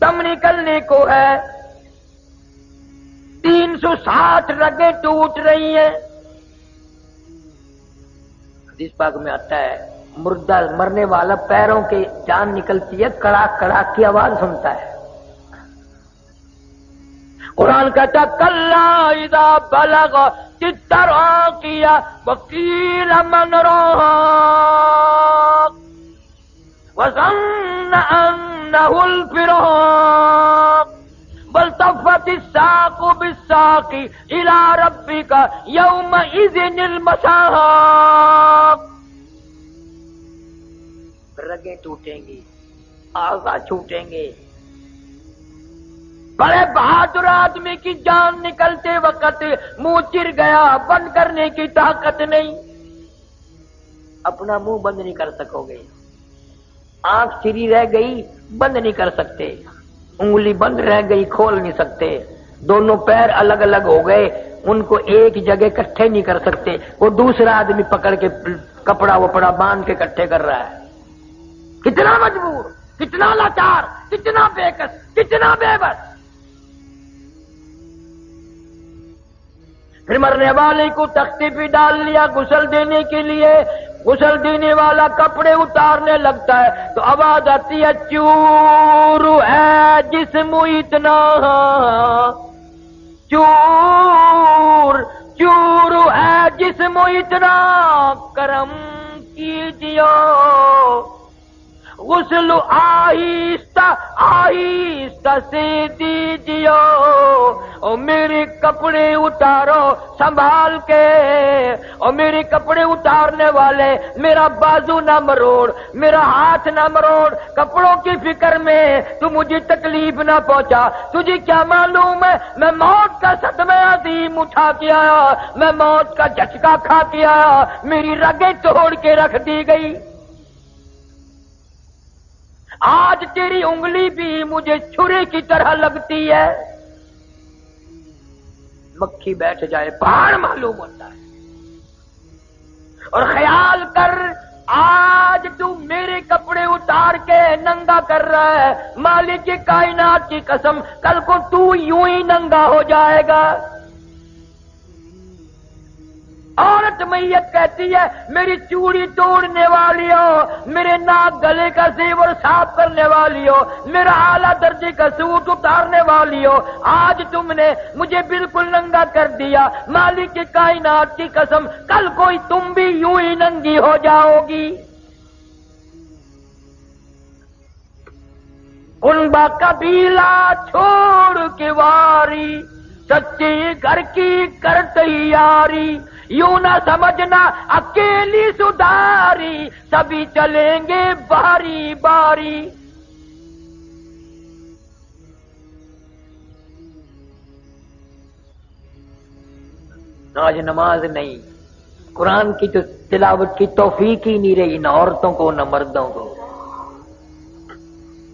دم نکلنے کو ہے، 360 رگیں ٹوٹ رہی ہیں۔ حدیث پاک میں آتا ہے مردہ مرنے والا پیروں کے جان نکلتی ہے، کڑاک کڑاک کی آواز سنتا ہے۔ قرآن کہتا کلا اذا بلغ التراقی وقیل من راق وظن انه الفراق والتفت الساق بالساق الى ربك يومئذ المساق۔ رگیں ٹوٹیں گی، آغا چھوٹیں گے، بڑے بہادر آدمی کی جان نکلتے وقت منہ چر گیا، بند کرنے کی طاقت نہیں، اپنا منہ بند نہیں کر سکو گے، آنکھ چری رہ گئی بند نہیں کر سکتے، انگلی بند رہ گئی کھول نہیں سکتے، دونوں پیر الگ الگ ہو گئے ان کو ایک جگہ اکٹھے نہیں کر سکتے، وہ دوسرا آدمی پکڑ کے کپڑا وپڑا باندھ کے اکٹھے کر رہا ہے۔ کتنا مجبور، کتنا لاچار، کتنا بےکس، کتنا بے بس۔ پھر مرنے والے کو تختے پہ ڈال لیا غسل دینے کے لیے، غسل دینے والا کپڑے اتارنے لگتا ہے تو آواز آتی ہے چور ہے جسم اتنا، چور چور ہے جسم اتنا کرم کیجیو، غسل آہستہ آہستہ سے دیجیو، او میرے کپڑے اتارو سنبھال کے، او میرے کپڑے اتارنے والے میرا بازو نہ مروڑ، میرا ہاتھ نہ مروڑ، کپڑوں کی فکر میں تو مجھے تکلیف نہ پہنچا، تجھے کیا معلوم ہے میں موت کا صدمہ عظیم اٹھا کے آیا، میں موت کا جھٹکا کھا کے آیا، میری رگیں توڑ کے رکھ دی گئی، آج تیری انگلی بھی مجھے چھری کی طرح لگتی ہے، مکھی بیٹھ جائے پہاڑ معلوم ہوتا ہے، اور خیال کر آج تو میرے کپڑے اتار کے ننگا کر رہا ہے، مالک کائنات کی قسم کل کو تو یوں ہی ننگا ہو جائے گا۔ عورت میت کہتی ہے میری چوڑی توڑنے والی ہو، میرے ناک گلے کا زیور صاف کرنے والی ہو، میرا اعلیٰ درجے کا سوٹ اتارنے والی ہو، آج تم نے مجھے بالکل ننگا کر دیا، مالک کی کائنات کی قسم کل کوئی تم بھی یوں ہی ننگی ہو جاؤ گی۔ کنبا قبیلہ چھوڑ کے واری، سچے گھر کی کر تیاری، یوں نہ سمجھنا اکیلی سدھاری، سبھی چلیں گے باری باری۔ آج نماز نہیں، قرآن کی تو تلاوت کی توفیق ہی نہیں رہی، نہ عورتوں کو نہ مردوں کو۔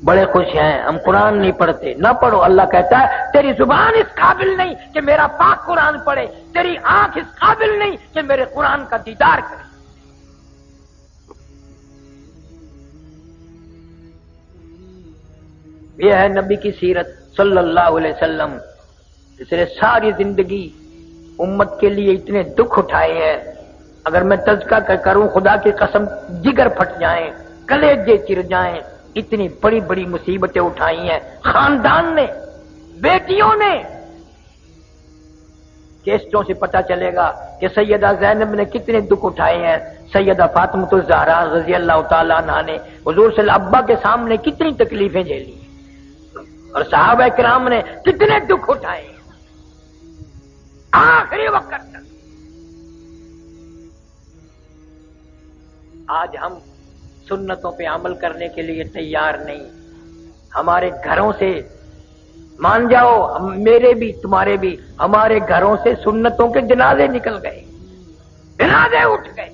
بڑے خوش ہیں ہم قرآن نہیں پڑھتے، نہ پڑھو، اللہ کہتا ہے تیری زبان اس قابل نہیں کہ میرا پاک قرآن پڑھے، تیری آنکھ اس قابل نہیں کہ میرے قرآن کا دیدار کرے۔ یہ ہے نبی کی سیرت صلی اللہ علیہ وسلم، جس نے ساری زندگی امت کے لیے اتنے دکھ اٹھائے ہیں، اگر میں تذکرہ کروں خدا کی قسم جگر پھٹ جائیں، کلیجے چر جائیں، اتنی بڑی بڑی مصیبتیں اٹھائی ہیں خاندان نے، بیٹیوں نے۔ کیسٹوں سے پتہ چلے گا کہ سیدہ زینب نے کتنے دکھ اٹھائے ہیں، سیدہ فاطمہ الزہرا رضی اللہ تعالیٰ عنہا نے حضور صلی اللہ علیہ وسلم ابا کے سامنے کتنی تکلیفیں جھیلی، اور صحابہ کرام نے کتنے دکھ اٹھائے ہیں آخری وقت تک۔ آج ہم سنتوں پہ عمل کرنے کے لیے تیار نہیں، ہمارے گھروں سے مان جاؤ، میرے بھی تمہارے بھی، ہمارے گھروں سے سنتوں کے جنازے نکل گئے، جنازے اٹھ گئے،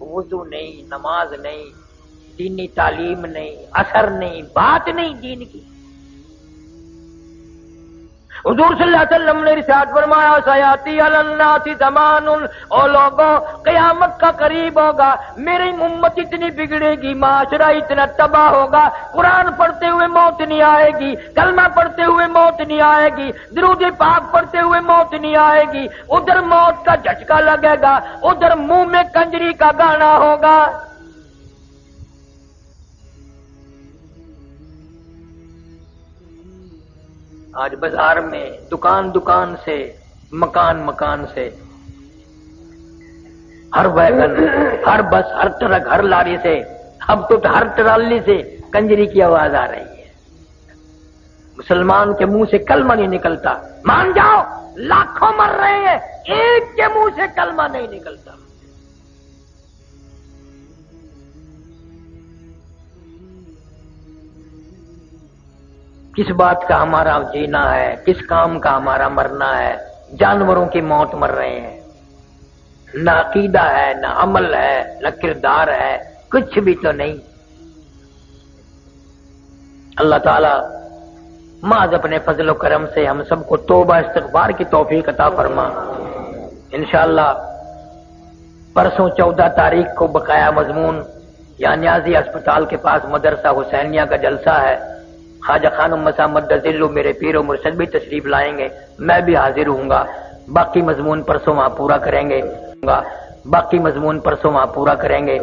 وضو نہیں، نماز نہیں، دینی تعلیم نہیں، اثر نہیں، بات نہیں دین کی۔ حضور صلی اللہ علیہ وسلم نے ارشاد فرمایا سیاتی علی الناس زمان، اور لوگوں قیامت کا قریب ہوگا، میری امت اتنی بگڑے گی، معاشرہ اتنا تباہ ہوگا، قرآن پڑھتے ہوئے موت نہیں آئے گی، کلمہ پڑھتے ہوئے موت نہیں آئے گی، درود پاک پڑھتے ہوئے موت نہیں آئے گی، ادھر موت کا جھٹکا لگے گا، ادھر منہ میں کنجری کا گانا ہوگا۔ آج بازار میں دکان دکان سے، مکان مکان سے، ہر ویگن، ہر بس، ہر ٹرک، ہر لاری سے، اب تو ہر ٹرالی سے کنجری کی آواز آ رہی ہے۔ مسلمان کے منہ سے کلمہ نہیں نکلتا، مان جاؤ لاکھوں مر رہے ہیں، ایک کے منہ سے کلمہ نہیں نکلتا۔ کس بات کا ہمارا جینا ہے، کس کام کا ہمارا مرنا ہے؟ جانوروں کی موت مر رہے ہیں، نہ عقیدہ ہے، نہ عمل ہے، نہ کردار ہے، کچھ بھی تو نہیں۔ اللہ تعالیٰ محض اپنے فضل و کرم سے ہم سب کو توبہ استغفار کی توفیق عطا فرما۔ انشاءاللہ پرسوں 14 تاریخ کو بقایا مضمون یہاں نیازی ہسپتال کے پاس مدرسہ حسینیہ کا جلسہ ہے، خواجہ خانم مسا مد ذلو میرے پیر و مرشد بھی تشریف لائیں گے، میں بھی حاضر ہوں گا۔ باقی مضمون پرسوں وہاں پورا کریں گے، باقی مضمون پرسوں وہاں پورا کریں گے۔